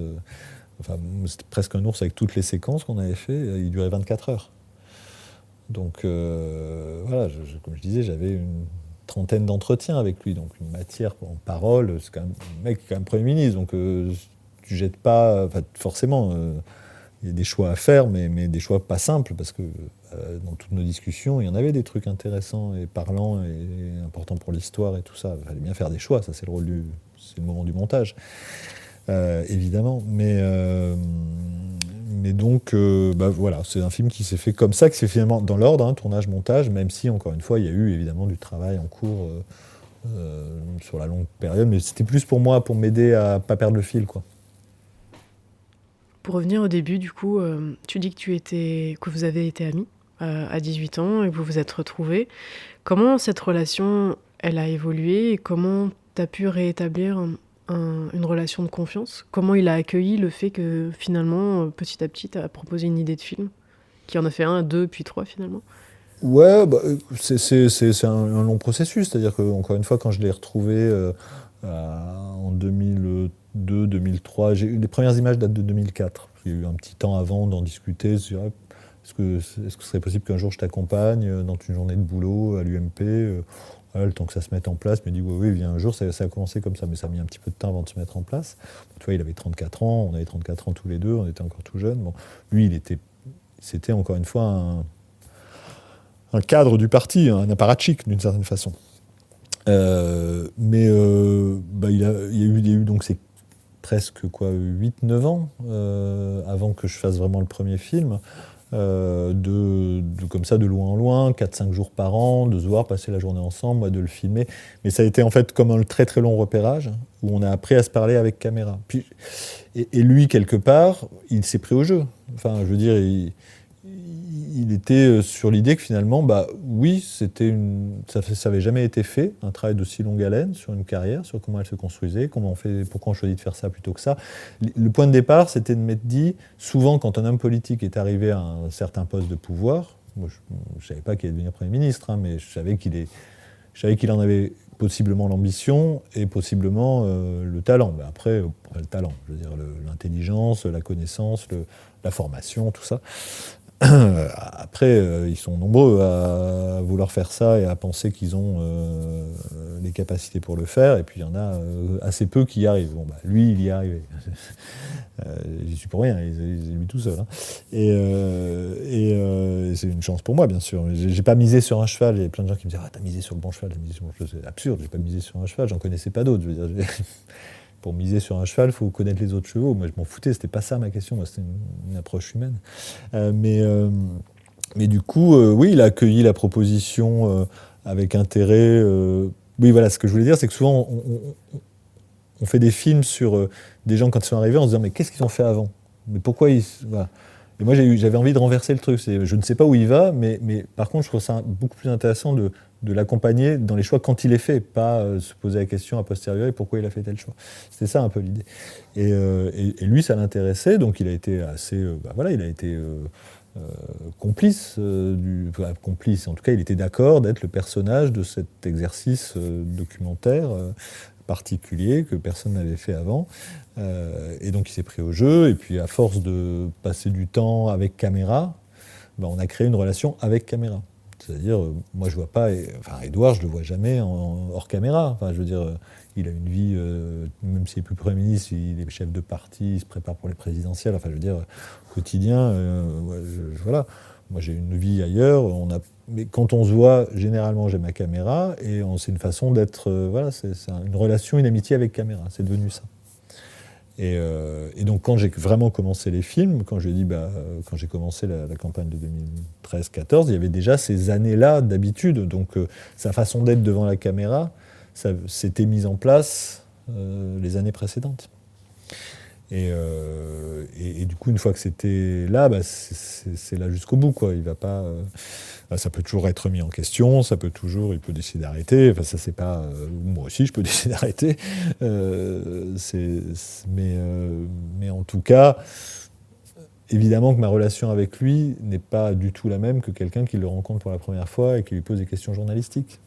C'était presque un ours avec toutes les séquences qu'on avait fait, il durait 24 heures. Donc comme je disais, j'avais une trentaine d'entretiens avec lui, donc une matière en parole. C'est quand même un mec qui est quand même Premier ministre, donc tu jettes pas, forcément, il y a des choix à faire, mais des choix pas simples, parce que dans toutes nos discussions, il y en avait des trucs intéressants et parlants et importants pour l'histoire et tout ça. Il fallait bien faire des choix, ça c'est le moment du montage. Évidemment, mais donc c'est un film qui s'est fait comme ça, qui s'est finalement dans l'ordre, tournage, montage, même si encore une fois il y a eu évidemment du travail en cours sur la longue période, mais c'était plus pour moi, pour m'aider à pas perdre le fil, quoi. Pour revenir au début, du coup, tu dis que vous avez été amis à 18 ans et que vous vous êtes retrouvés. Comment cette relation, elle a évolué, et comment tu as pu réétablir une relation de confiance? Comment il a accueilli le fait que finalement, petit à petit, tu as proposé une idée de film, qui en a fait 1, 2, puis 3 finalement? Ouais, c'est un long processus, c'est-à-dire que, encore une fois, quand je l'ai retrouvé en 2002, 2003, les premières images datent de 2004. Il y a eu un petit temps avant d'en discuter sur est-ce que ce serait possible qu'un jour je t'accompagne dans une journée de boulot à l'UMP. Le temps que ça se mette en place, il m'a dit oui, viens un jour, ça a commencé comme ça, mais ça a mis un petit peu de temps avant de se mettre en place. Tu vois, il avait 34 ans, on avait 34 ans tous les deux, on était encore tout jeunes. Bon, lui, c'était encore une fois un cadre du parti, un apparatchik d'une certaine façon. Il y a eu donc ces presque 8-9 ans avant que je fasse vraiment le premier film. Comme ça, de loin en loin, 4-5 jours par an, de se voir, passer la journée ensemble, moi de le filmer. Mais ça a été en fait comme un très très long repérage, où on a appris à se parler avec caméra. Puis, et lui, quelque part, il s'est pris au jeu. Enfin, je veux dire, il était sur l'idée que finalement, oui, ça n'avait jamais été fait, un travail d'aussi longue haleine sur une carrière, sur comment elle se construisait, pourquoi on choisit de faire ça plutôt que ça. Le point de départ, c'était de m'être dit, souvent quand un homme politique est arrivé à un certain poste de pouvoir, moi, je ne savais pas qu'il allait devenir Premier ministre, mais je savais qu'il en avait possiblement l'ambition et possiblement le talent. Après, le talent, je veux dire l'intelligence, la connaissance, la formation, tout ça. Après, ils sont nombreux à vouloir faire ça et à penser qu'ils ont les capacités pour le faire, et puis il y en a assez peu qui y arrivent. Lui, il y est arrivé. J'y suis pour rien, il est lui tout seul. Hein. Et c'est une chance pour moi, bien sûr. J'ai pas misé sur un cheval. Il y a plein de gens qui me disent « Ah, t'as misé sur le bon cheval, t'as misé sur le bon cheval. » C'est absurde, j'ai pas misé sur un cheval, j'en connaissais pas d'autres. Je veux dire, pour miser sur un cheval, il faut connaître les autres chevaux. Moi, je m'en foutais, c'était pas ça ma question. Moi, c'était une approche humaine. Mais du coup, oui, il a accueilli la proposition avec intérêt. Oui, voilà, ce que je voulais dire, c'est que souvent, on fait des films sur des gens quand ils sont arrivés en se disant « Mais qu'est-ce qu'ils ont fait avant ? Mais pourquoi ils... » Voilà. Et moi, j'avais envie de renverser le truc. Je ne sais pas où il va, mais par contre, je trouve ça beaucoup plus intéressant de l'accompagner dans les choix quand il est fait, pas se poser la question a posteriori pourquoi il a fait tel choix. C'était ça un peu l'idée. Et lui, ça l'intéressait, donc il a été assez... il a été complice, complice, en tout cas, il était d'accord d'être le personnage de cet exercice documentaire particulier que personne n'avait fait avant. Et donc il s'est pris au jeu, et puis à force de passer du temps avec caméra, on a créé une relation avec caméra. C'est-à-dire, moi je vois pas, Édouard, je le vois jamais hors caméra. Enfin, je veux dire, il a une vie, même s'il n'est plus Premier ministre, il est chef de parti, il se prépare pour les présidentielles. Enfin, je veux dire, au quotidien, voilà. Moi j'ai une vie ailleurs, mais quand on se voit, généralement j'ai ma caméra, et c'est une façon d'être, c'est une relation, une amitié avec caméra, c'est devenu ça. Et donc quand j'ai vraiment commencé les films, quand j'ai commencé la campagne de 2013-14, il y avait déjà ces années-là d'habitude, donc sa façon d'être devant la caméra, ça s'était mise en place les années précédentes. Et du coup, une fois que c'était là, c'est là jusqu'au bout, quoi. Il va pas, ça peut toujours être mis en question, il peut décider d'arrêter. Enfin, ça c'est pas, moi aussi, je peux décider d'arrêter. Mais en tout cas, évidemment que ma relation avec lui n'est pas du tout la même que quelqu'un qui le rencontre pour la première fois et qui lui pose des questions journalistiques.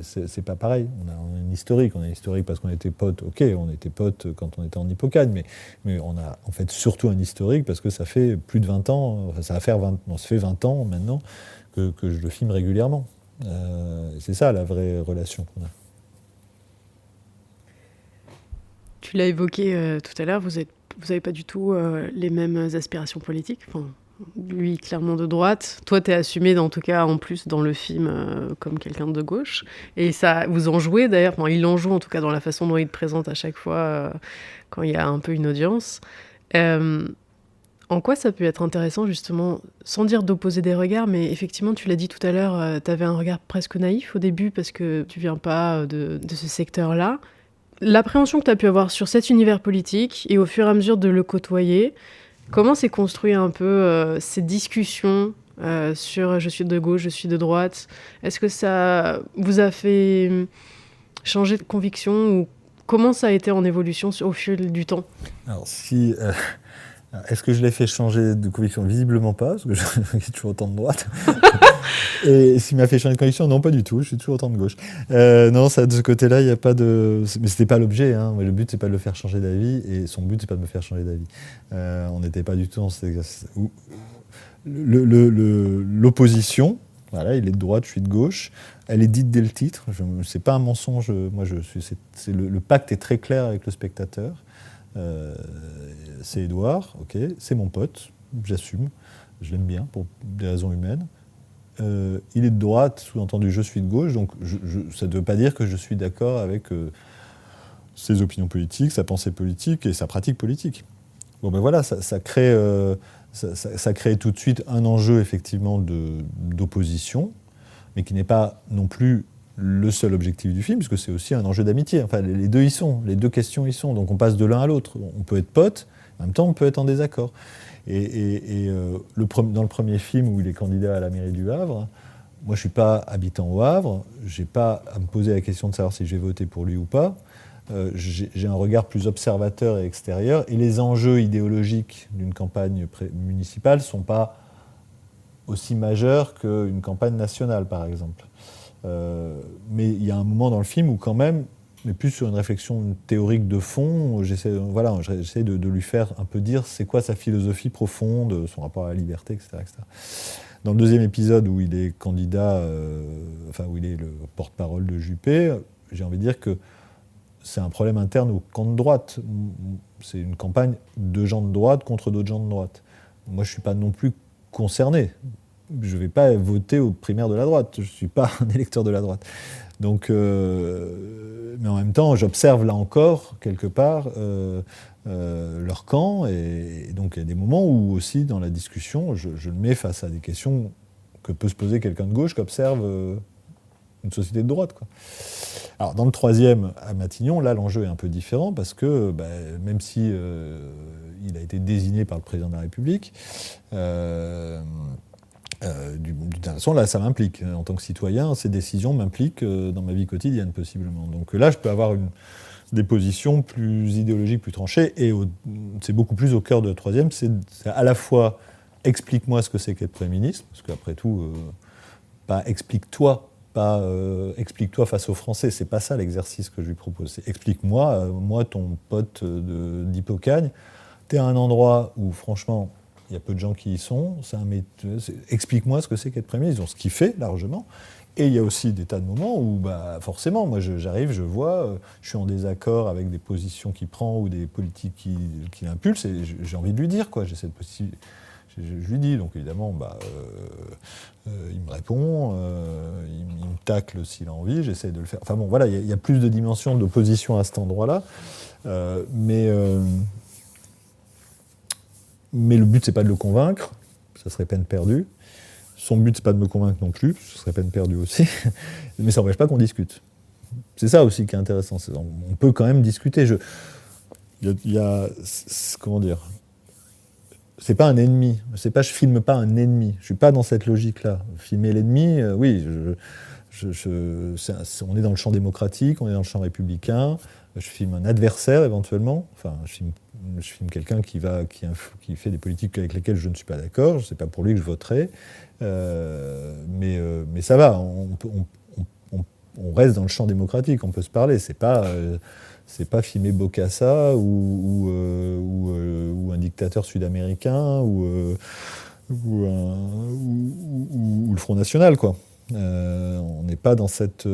C'est pas pareil. On a un historique. On a un historique parce qu'on était potes. Ok, on était potes quand on était en Hippocane, mais on a en fait surtout un historique parce que ça fait plus de 20 ans, ça fait 20 ans maintenant que je le filme régulièrement. C'est ça la vraie relation qu'on a. Tu l'as évoqué tout à l'heure, vous n'avez pas du tout les mêmes aspirations politiques. Enfin, lui, clairement de droite. Toi, t'es assumé, en tout cas, en plus, dans le film, comme quelqu'un de gauche. Et ça, vous en jouez, d'ailleurs. Enfin, il en joue, en tout cas, dans la façon dont il te présente à chaque fois, quand il y a un peu une audience. En quoi ça peut être intéressant, justement, sans dire d'opposer des regards, mais effectivement, tu l'as dit tout à l'heure, t'avais un regard presque naïf au début, parce que tu viens pas de ce secteur-là. L'appréhension que tu as pu avoir sur cet univers politique, et au fur et à mesure de le côtoyer, comment s'est construit un peu ces discussions sur je suis de gauche, je suis de droite? Est-ce que ça vous a fait changer de conviction, ou comment ça a été en évolution au fil du temps? Alors, est-ce que je l'ai fait changer de conviction? Visiblement pas, parce que je suis toujours autant de droite. Et s'il m'a fait changer de conviction, non, pas du tout, je suis toujours autant de gauche. Non, ça, de ce côté-là, il n'y a pas de... Mais c'était pas l'objet, hein. Le but, c'est pas de le faire changer d'avis, et son but, c'est pas de me faire changer d'avis. On n'était pas du tout dans cet exercice. L'opposition, voilà, il est de droite, je suis de gauche, elle est dite dès le titre, c'est pas un mensonge, le pacte est très clair avec le spectateur. C'est Édouard, ok, c'est mon pote, j'assume, je l'aime bien pour des raisons humaines. Il est de droite, sous-entendu je suis de gauche, donc ça ne veut pas dire que je suis d'accord avec ses opinions politiques, sa pensée politique et sa pratique politique. Bon ben voilà, ça crée tout de suite un enjeu effectivement d'opposition, mais qui n'est pas non plus le seul objectif du film, puisque c'est aussi un enjeu d'amitié. Enfin, les deux y sont, les deux questions y sont. Donc on passe de l'un à l'autre. On peut être potes, en même temps on peut être en désaccord. Dans le premier film où il est candidat à la mairie du Havre, moi je ne suis pas habitant au Havre, je n'ai pas à me poser la question de savoir si je vais voter pour lui ou pas. J'ai un regard plus observateur et extérieur, et les enjeux idéologiques d'une campagne municipale ne sont pas aussi majeurs qu'une campagne nationale, par exemple. Mais il y a un moment dans le film où quand même, mais plus sur une réflexion théorique de fond, j'essaie de lui faire un peu dire c'est quoi sa philosophie profonde, son rapport à la liberté, etc. etc. Dans le deuxième épisode où il est candidat, où il est le porte-parole de Juppé, j'ai envie de dire que c'est un problème interne au camp de droite. C'est une campagne de gens de droite contre d'autres gens de droite. Moi, je ne suis pas non plus concerné. Je ne vais pas voter aux primaires de la droite. Je ne suis pas un électeur de la droite. Donc, mais en même temps, j'observe là encore, quelque part, leur camp. Et donc, il y a des moments où aussi, dans la discussion, je le mets face à des questions que peut se poser quelqu'un de gauche qui observe une société de droite, quoi. Alors, dans le troisième, à Matignon, là, l'enjeu est un peu différent parce que, même si il a été désigné par le président de la République, d'une façon, là, ça m'implique. En tant que citoyen, ces décisions m'impliquent dans ma vie quotidienne, possiblement. Donc là, je peux avoir des positions plus idéologiques, plus tranchées, et c'est beaucoup plus au cœur de la troisième. C'est à la fois, explique-moi ce que c'est qu'être Premier ministre, parce qu'après tout, pas explique-toi face aux Français, c'est pas ça l'exercice que je lui propose. C'est explique-moi, moi, ton pote d'Hippocagne, t'es à un endroit où, franchement, il y a peu de gens qui y sont, explique-moi ce que c'est qu'être Premier ministre. Ils ont ce qu'il fait, largement. Et il y a aussi des tas de moments où, forcément, moi j'arrive, je vois, je suis en désaccord avec des positions qu'il prend ou des politiques qu'il impulse, et j'ai envie de lui dire, quoi. Je lui dis, donc évidemment, il me répond, il me tacle s'il a envie, j'essaie de le faire. Enfin bon, voilà, il y a plus de dimensions d'opposition à cet endroit-là, mais le but, c'est pas de le convaincre, ça serait peine perdue. Son but, c'est pas de me convaincre non plus, ce serait peine perdue aussi, mais ça n'empêche pas qu'on discute. C'est ça aussi qui est intéressant, on peut quand même discuter. Comment dire, c'est pas un ennemi, je filme pas un ennemi, je suis pas dans cette logique-là. Filmer l'ennemi, oui, on est dans le champ démocratique, on est dans le champ républicain, je filme un adversaire éventuellement, enfin, je filme quelqu'un qui fait des politiques avec lesquelles je ne suis pas d'accord, c'est pas pour lui que je voterai, mais ça va, on reste dans le champ démocratique, on peut se parler, c'est pas filmer Bokassa ou un dictateur sud-américain ou le Front National, quoi. On n'est pas dans cette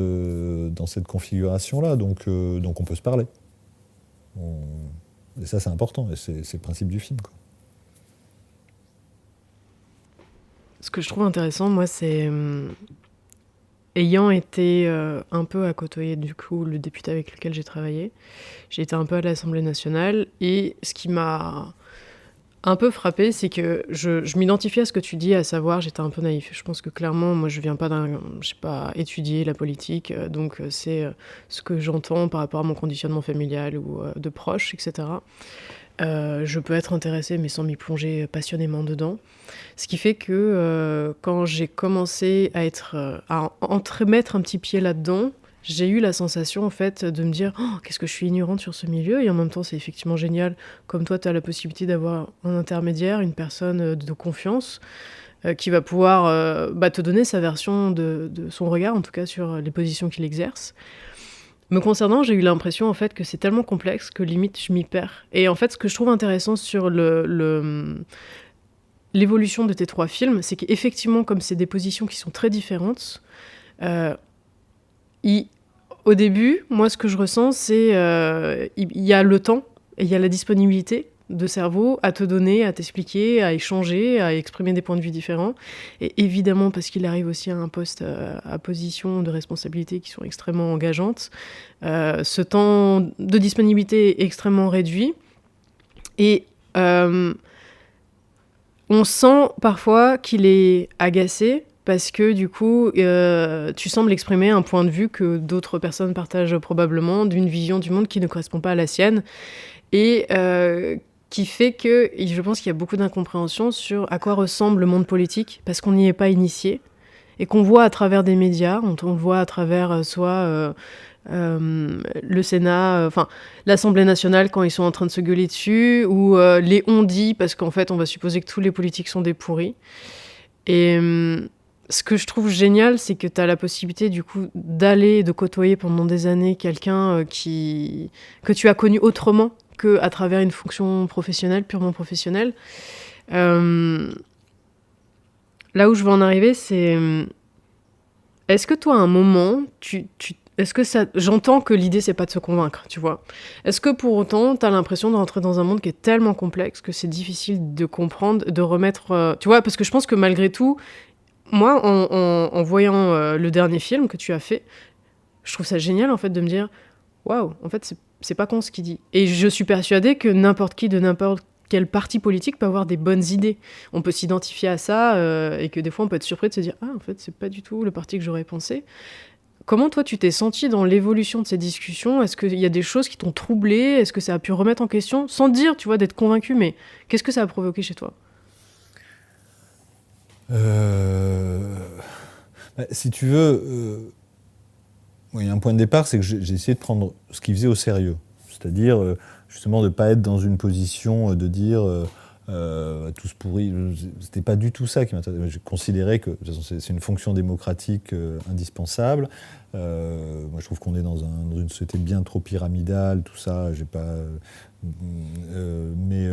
configuration-là, donc on peut se parler. Et ça, c'est important, et c'est le principe du film, quoi. Ce que je trouve intéressant, moi, c'est... ayant été un peu à côtoyer, du coup, le député avec lequel j'ai travaillé, j'ai été un peu à l'Assemblée nationale, et ce qui m'a un peu frappée, c'est que je m'identifie à ce que tu dis, à savoir, j'étais un peu naïf. Je pense que clairement, moi, je n'ai pas étudié la politique, donc c'est ce que j'entends par rapport à mon conditionnement familial ou de proches, etc. Je peux être intéressée, mais sans m'y plonger passionnément dedans. Ce qui fait que quand j'ai commencé à entremettre un petit pied là-dedans, j'ai eu la sensation, en fait, de me dire « Oh, qu'est-ce que je suis ignorante sur ce milieu ?» Et en même temps, c'est effectivement génial. Comme toi, tu as la possibilité d'avoir un intermédiaire, une personne de confiance, qui va pouvoir te donner sa version de son regard, en tout cas sur les positions qu'il exerce. Me concernant, j'ai eu l'impression, en fait, que c'est tellement complexe que limite, je m'y perds. Et en fait, ce que je trouve intéressant sur l'évolution de tes trois films, c'est qu'effectivement, comme c'est des positions qui sont très différentes, au début, moi, ce que je ressens, c'est il y a le temps et il y a la disponibilité de cerveau à te donner, à t'expliquer, à échanger, à exprimer des points de vue différents. Et évidemment, parce qu'il arrive aussi à un poste à position de responsabilité qui sont extrêmement engageantes, ce temps de disponibilité est extrêmement réduit. Et on sent parfois qu'il est agacé parce que du coup, tu sembles exprimer un point de vue que d'autres personnes partagent probablement, d'une vision du monde qui ne correspond pas à la sienne, et qui fait que je pense qu'il y a beaucoup d'incompréhension sur à quoi ressemble le monde politique, parce qu'on n'y est pas initié, et qu'on voit à travers des médias, on le voit à travers soit le Sénat, enfin l'Assemblée nationale quand ils sont en train de se gueuler dessus, ou les on-dit, parce qu'en fait on va supposer que tous les politiques sont des pourris. Et ce que je trouve génial, c'est que tu as la possibilité du coup d'aller, de côtoyer pendant des années quelqu'un que tu as connu autrement qu'à travers une fonction professionnelle, purement professionnelle. Là où je veux en arriver, c'est... Est-ce que toi, à un moment, est-ce que ça... J'entends que l'idée, c'est pas de se convaincre, tu vois. Est-ce que pour autant, t'as l'impression de rentrer dans un monde qui est tellement complexe que c'est difficile de comprendre, de remettre... Tu vois, parce que je pense que malgré tout, moi, en voyant le dernier film que tu as fait, je trouve ça génial, en fait, de me dire « Waouh, en fait, c'est pas con ce qu'il dit. » Et je suis persuadée que n'importe qui de n'importe quel parti politique peut avoir des bonnes idées. On peut s'identifier à ça et que des fois, on peut être surpris de se dire « Ah, en fait, c'est pas du tout le parti que j'aurais pensé. » Comment, toi, tu t'es senti dans l'évolution de ces discussions ? Est-ce qu'il y a des choses qui t'ont troublé ? Est-ce que ça a pu remettre en question ? Sans te dire, tu vois, d'être convaincu, mais qu'est-ce que ça a provoqué chez toi ? Si tu veux, il y a un point de départ, c'est que j'ai essayé de prendre ce qu'il faisait au sérieux. C'est-à-dire, justement, de ne pas être dans une position de dire tous pourris. C'était pas du tout ça qui m'intéressait. Je considérais que de toute façon, c'est une fonction démocratique indispensable. Moi, je trouve qu'on est dans une société bien trop pyramidale, tout ça. J'ai pas... mais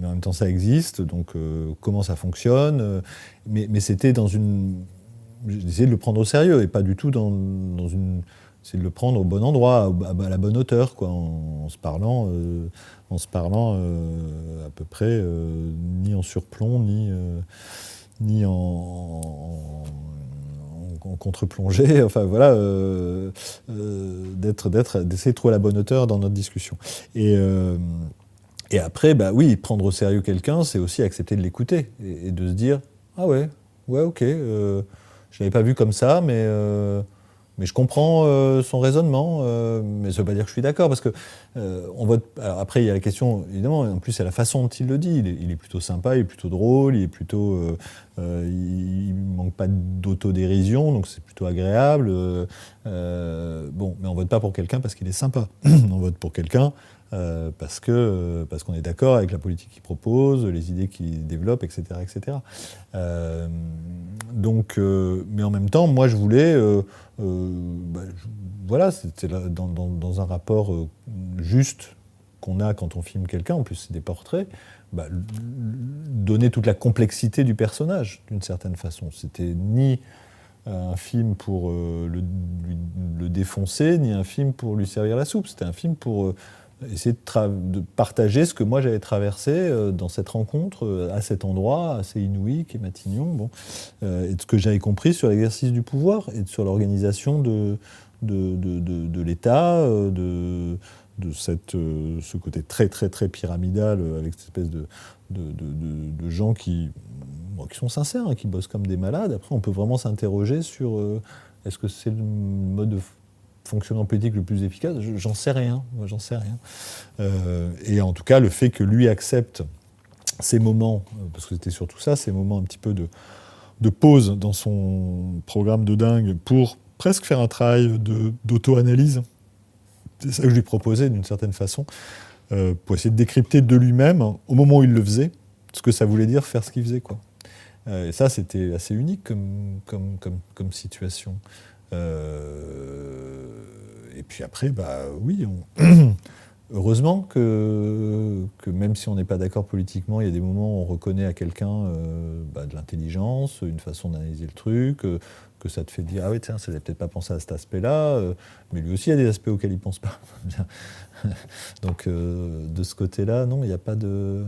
en même temps, ça existe. Donc, comment ça fonctionne mais c'était dans une... J'essayais de le prendre au sérieux et pas du tout dans une... C'est de le prendre au bon endroit, à la bonne hauteur, quoi, en se parlant à peu près ni en surplomb, ni en contre-plongée. Enfin voilà, d'essayer de trouver la bonne hauteur dans notre discussion. Et après, bah oui, prendre au sérieux quelqu'un, c'est aussi accepter de l'écouter et de se dire ah ouais, ok, je l'avais pas vu comme ça, mais je comprends son raisonnement, mais ça ne veut pas dire que je suis d'accord, parce que on vote. Alors après, il y a la question, évidemment, en plus, c'est la façon dont il le dit. Il est plutôt sympa, il est plutôt drôle, il est plutôt, il manque pas d'autodérision, donc c'est plutôt agréable. Bon, mais on vote pas pour quelqu'un parce qu'il est sympa. On vote pour quelqu'un parce qu'on est d'accord avec la politique qu'il propose, les idées qu'il développe, etc., etc. Donc, mais en même temps, moi, je voulais, voilà, c'était dans un rapport juste qu'on a quand on filme quelqu'un. En plus, c'est des portraits. Donner toute la complexité du personnage, d'une certaine façon. C'était ni un film pour le défoncer, ni un film pour lui servir la soupe. C'était un film pour essayer de partager ce que moi j'avais traversé dans cette rencontre, à cet endroit assez inouï qu'est Matignon, bon, et de ce que j'avais compris sur l'exercice du pouvoir et sur l'organisation de l'État, de ce côté très très très pyramidal avec cette espèce de gens qui sont sincères, hein, qui bossent comme des malades. Après, on peut vraiment s'interroger sur est-ce que c'est le mode de fonctionnement politique le plus efficace ? J'en sais rien. Et en tout cas, le fait que lui accepte ces moments, parce que c'était surtout ça, ces moments un petit peu de pause dans son programme de dingue pour presque faire un travail d'auto-analyse. C'est ça que je lui proposais d'une certaine façon, pour essayer de décrypter de lui-même, au moment où il le faisait, ce que ça voulait dire faire ce qu'il faisait, quoi. Et ça, c'était assez unique comme situation. Et puis après, oui, heureusement que même si on n'est pas d'accord politiquement, il y a des moments où on reconnaît à quelqu'un de l'intelligence, une façon d'analyser le truc, que ça te fait dire « Ah oui, tiens, ça n'avait peut-être pas pensé à cet aspect-là, mais lui aussi, il y a des aspects auxquels il ne pense pas. » Donc, de ce côté-là, non, il n'y a pas de...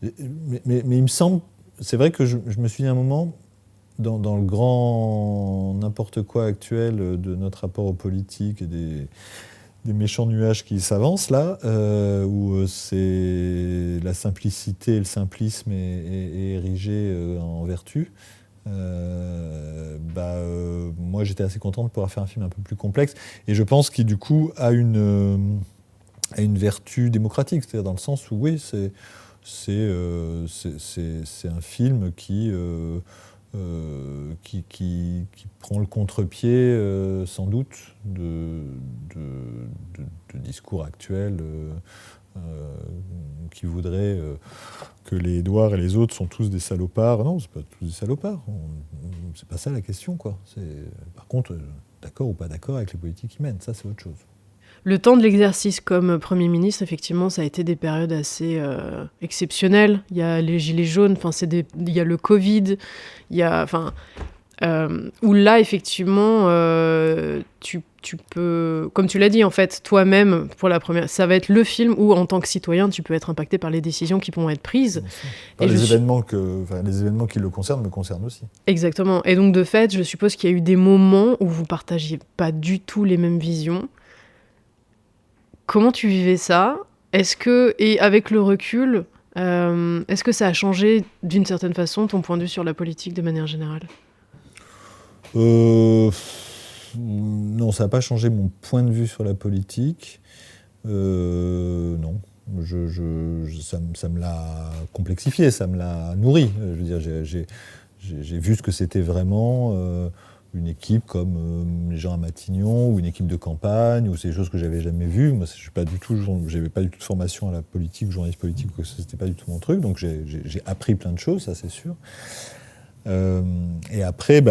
Mais il me semble... C'est vrai que je me suis dit à un moment, dans le grand n'importe quoi actuel de notre rapport aux politiques et des méchants nuages qui s'avancent là, où c'est la simplicité et le simplisme est érigé en vertu. Moi j'étais assez content de pouvoir faire un film un peu plus complexe et je pense qu'il du coup a une vertu démocratique, c'est-à-dire dans le sens où oui, c'est un film qui prend le contre-pied sans doute de discours actuels qui voudraient que les Édouard et les autres sont tous des salopards. Non, c'est pas tous des salopards. C'est pas ça la question, quoi. Par contre, d'accord ou pas d'accord avec les politiques qu'ils mènent, ça c'est autre chose. Le temps de l'exercice comme Premier ministre, effectivement, ça a été des périodes assez exceptionnelles. Il y a les gilets jaunes, il y a le Covid, il y a, où là, effectivement, tu peux, comme tu l'as dit, en fait, toi-même, pour la première, ça va être le film où, en tant que citoyen, tu peux être impacté par les décisions qui vont être prises. Les événements qui le concernent me concernent aussi. Exactement. Et donc, de fait, je suppose qu'il y a eu des moments où vous partagiez pas du tout les mêmes visions. Comment tu vivais ça ? Et avec le recul, est-ce que ça a changé d'une certaine façon ton point de vue sur la politique de manière générale ? Non, ça n'a pas changé mon point de vue sur la politique. Non. Ça me l'a complexifié, ça me l'a nourri. Je veux dire, j'ai vu ce que c'était vraiment une équipe comme les gens à Matignon, ou une équipe de campagne, ou c'est des choses que j'avais jamais vues. Moi, j'avais pas du tout de formation à la politique, journaliste politique, c'était pas du tout mon truc. Donc j'ai appris plein de choses, ça c'est sûr. Et après,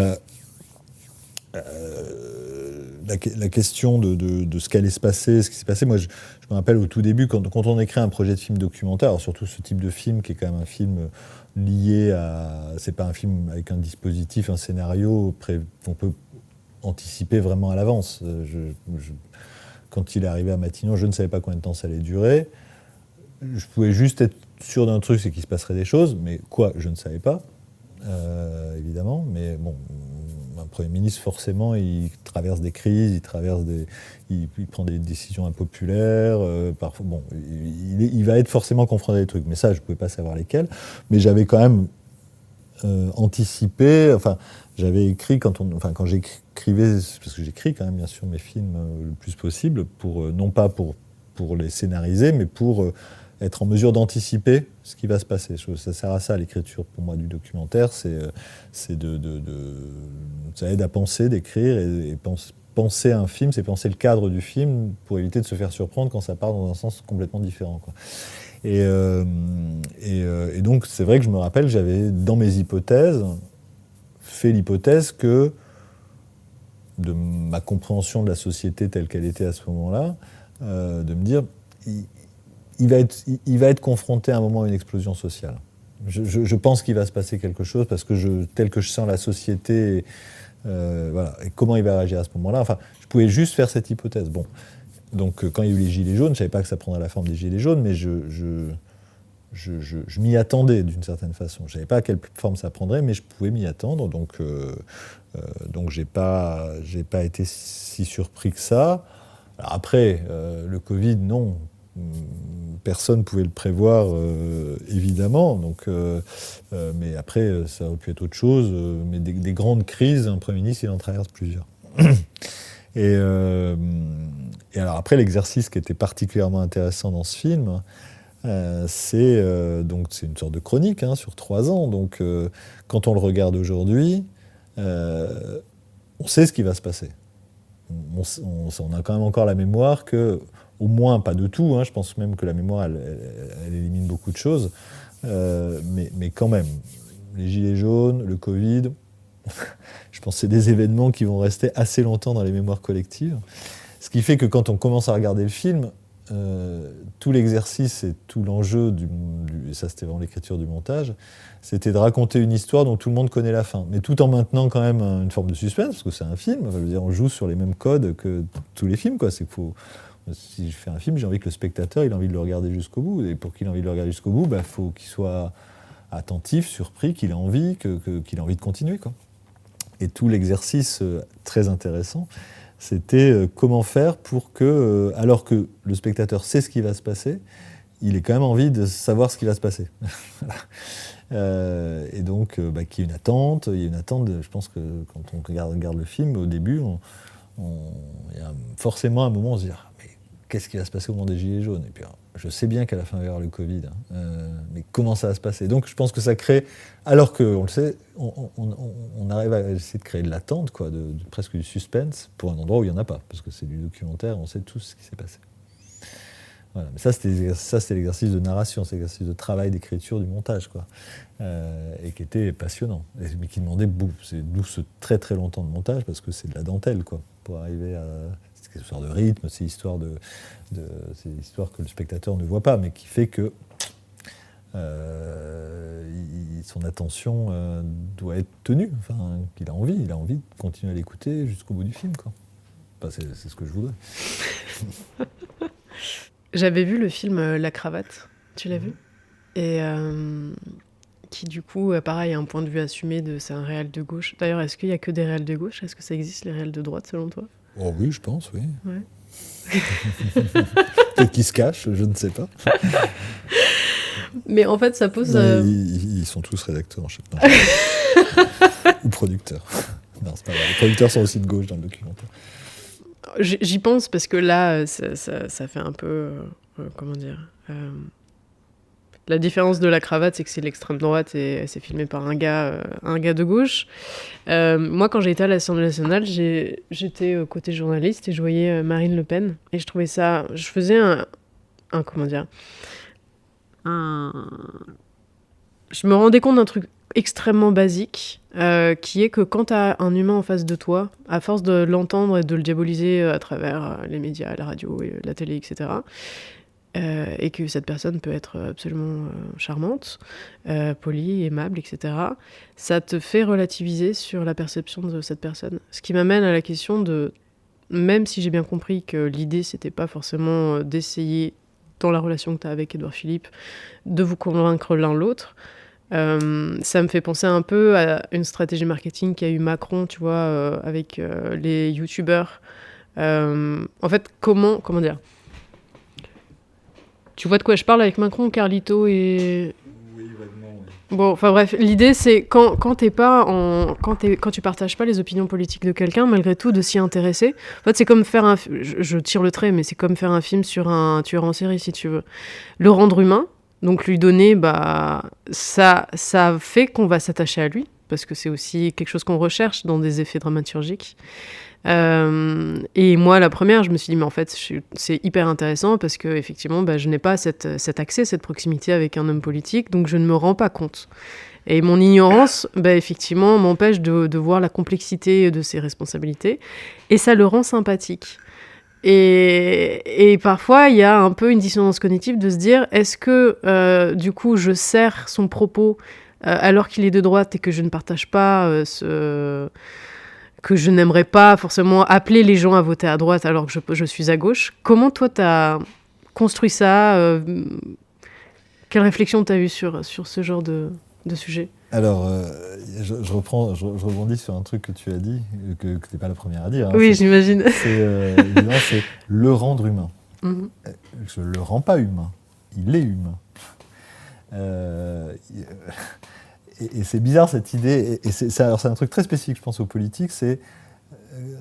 la question de ce qu'allait se passer, ce qui s'est passé, moi je me rappelle au tout début, quand on écrit un projet de film documentaire, alors surtout ce type de film qui est quand même un film lié à... C'est pas un film avec un dispositif, un scénario qu'on peut anticiper vraiment à l'avance. Quand il est arrivé à Matignon, je ne savais pas combien de temps ça allait durer. Je pouvais juste être sûr d'un truc, c'est qu'il se passerait des choses, mais quoi, je ne savais pas, évidemment. Mais bon, un Premier ministre, forcément, il traverse des crises, il prend des décisions impopulaires. Parfois, bon, il va être forcément confronté à des trucs. Mais ça, je ne pouvais pas savoir lesquels. Mais j'avais quand même anticipé. Enfin, j'avais écrit quand j'écrivais, parce que j'écris quand même bien sûr mes films le plus possible, non pas pour les scénariser, mais pour être en mesure d'anticiper ce qui va se passer. Ça sert à ça, l'écriture, pour moi, du documentaire. Ça aide à penser, d'écrire, et penser un film, c'est penser le cadre du film pour éviter de se faire surprendre quand ça part dans un sens complètement différent, quoi. Et donc, c'est vrai que je me rappelle, j'avais, dans mes hypothèses, fait l'hypothèse que, de ma compréhension de la société telle qu'elle était à ce moment-là, de me dire... Il va être confronté à un moment à une explosion sociale. Je pense qu'il va se passer quelque chose parce que tel que je sens la société, voilà. Et comment il va réagir à ce moment-là. Enfin, je pouvais juste faire cette hypothèse. Bon, donc quand il y a eu les gilets jaunes, je ne savais pas que ça prendrait la forme des gilets jaunes, mais je m'y attendais d'une certaine façon. Je ne savais pas à quelle forme ça prendrait, mais je pouvais m'y attendre. Donc j'ai pas été si surpris que ça. Alors après, le Covid, non. Personne ne pouvait le prévoir, évidemment. Donc, mais après, ça aurait pu être autre chose. Mais des grandes crises, un Premier ministre, il en traverse plusieurs. Et alors après, l'exercice qui était particulièrement intéressant dans ce film, c'est une sorte de chronique sur 3 ans. Donc, quand on le regarde aujourd'hui, on sait ce qui va se passer. On a quand même encore la mémoire que... Au moins, pas de tout, je pense même que la mémoire, elle élimine beaucoup de choses. Mais quand même, les gilets jaunes, le Covid, je pense que c'est des événements qui vont rester assez longtemps dans les mémoires collectives. Ce qui fait que quand on commence à regarder le film, tout l'exercice et tout l'enjeu, et ça c'était vraiment l'écriture du montage, c'était de raconter une histoire dont tout le monde connaît la fin, mais tout en maintenant quand même une forme de suspense, parce que c'est un film, enfin, je veux dire, on joue sur les mêmes codes que tous les films, quoi. C'est qu'il faut, si je fais un film, j'ai envie que le spectateur il a envie de le regarder jusqu'au bout, et pour qu'il ait envie de le regarder jusqu'au bout, faut qu'il soit attentif, surpris, qu'il ait envie, qu'il ait envie de continuer, quoi. Et tout l'exercice très intéressant, c'était comment faire pour que, alors que le spectateur sait ce qui va se passer, il ait quand même envie de savoir ce qui va se passer. Et donc, qu'il y ait une attente. Il y a une attente, je pense que quand on regarde le film, au début, il y a forcément un moment où on se dit « mais qu'est-ce qui va se passer au moment des Gilets jaunes ?» Et puis, je sais bien qu'à la fin, il va y avoir le Covid, mais comment ça va se passer? Donc, je pense que ça crée, alors qu'on le sait, on arrive à essayer de créer de l'attente, quoi, presque du suspense, pour un endroit où il n'y en a pas, parce que c'est du documentaire, on sait tous ce qui s'est passé. Voilà. Mais ça, c'était l'exercice de narration, c'est l'exercice de travail, d'écriture, du montage, quoi, et qui était passionnant, mais qui demandait beaucoup. C'est d'où ce très très longtemps de montage, parce que c'est de la dentelle, quoi, pour arriver à... C'est une histoire de rythme, c'est l'histoire c'est l'histoire que le spectateur ne voit pas, mais qui fait que son attention doit être tenue, enfin, qu'il a envie de continuer à l'écouter jusqu'au bout du film, quoi. Enfin, c'est ce que je voudrais. J'avais vu le film La Cravate, tu l'as vu? Et qui du coup, pareil, a un point de vue assumé c'est un réel de gauche. D'ailleurs, est-ce qu'il n'y a que des réels de gauche? Est-ce que ça existe les réels de droite selon toi? Oh oui, je pense, oui. Ouais. Peut-être qu'ils se cachent, je ne sais pas. Mais en fait, ça pose... Ils sont tous rédacteurs en chef. Ou producteurs. Non, c'est pas vrai. Les producteurs sont aussi de gauche dans le documentaire. J'y pense parce que là, ça fait un peu... comment dire la différence de La Cravate, c'est que c'est l'extrême droite et c'est filmé par un gars de gauche. Moi, quand j'ai été à l'Assemblée nationale, j'étais côté journaliste et je voyais Marine Le Pen. Et je trouvais ça... Je faisais comment dire Je me rendais compte d'un truc extrêmement basique, qui est que quand tu as un humain en face de toi, à force de l'entendre et de le diaboliser à travers les médias, la radio, la télé, etc., et que cette personne peut être absolument charmante, polie, aimable, etc., ça te fait relativiser sur la perception de cette personne. Ce qui m'amène à la question de, même si j'ai bien compris que l'idée, c'était pas forcément d'essayer, dans la relation que tu as avec Édouard Philippe, de vous convaincre l'un l'autre, ça me fait penser un peu à une stratégie marketing qu'a eu Macron, tu vois, avec les youtubeurs. En fait, comment dire? Tu vois de quoi je parle avec Macron, Carlito et... Oui, vaguement, oui. Bon, enfin bref, l'idée c'est quand tu partages pas les opinions politiques de quelqu'un, malgré tout, de s'y intéresser. En fait, c'est comme faire je tire le trait, mais c'est comme faire un film sur un tueur en série, si tu veux. Le rendre humain, donc lui donner, ça fait qu'on va s'attacher à lui, parce que c'est aussi quelque chose qu'on recherche dans des effets dramaturgiques. Et moi, la première, je me suis dit, mais en fait, c'est hyper intéressant parce que effectivement, je n'ai pas cet accès, cette proximité avec un homme politique, donc je ne me rends pas compte. Et mon ignorance, effectivement, m'empêche de voir la complexité de ses responsabilités, et ça le rend sympathique. Et parfois, il y a un peu une dissonance cognitive de se dire, est-ce que, du coup, je sers son propos alors qu'il est de droite et que je ne partage pas que je n'aimerais pas forcément appeler les gens à voter à droite alors que je suis à gauche. Comment toi, tu as construit ça Quelle réflexion tu as eue sur ce genre de sujet? Alors, je rebondis sur un truc que tu as dit, que tu n'es pas la première à dire. Hein, oui, j'imagine. C'est le rendre humain. Mm-hmm. Je ne le rends pas humain, il est humain. Et c'est bizarre cette idée, et c'est un truc très spécifique, je pense, aux politiques,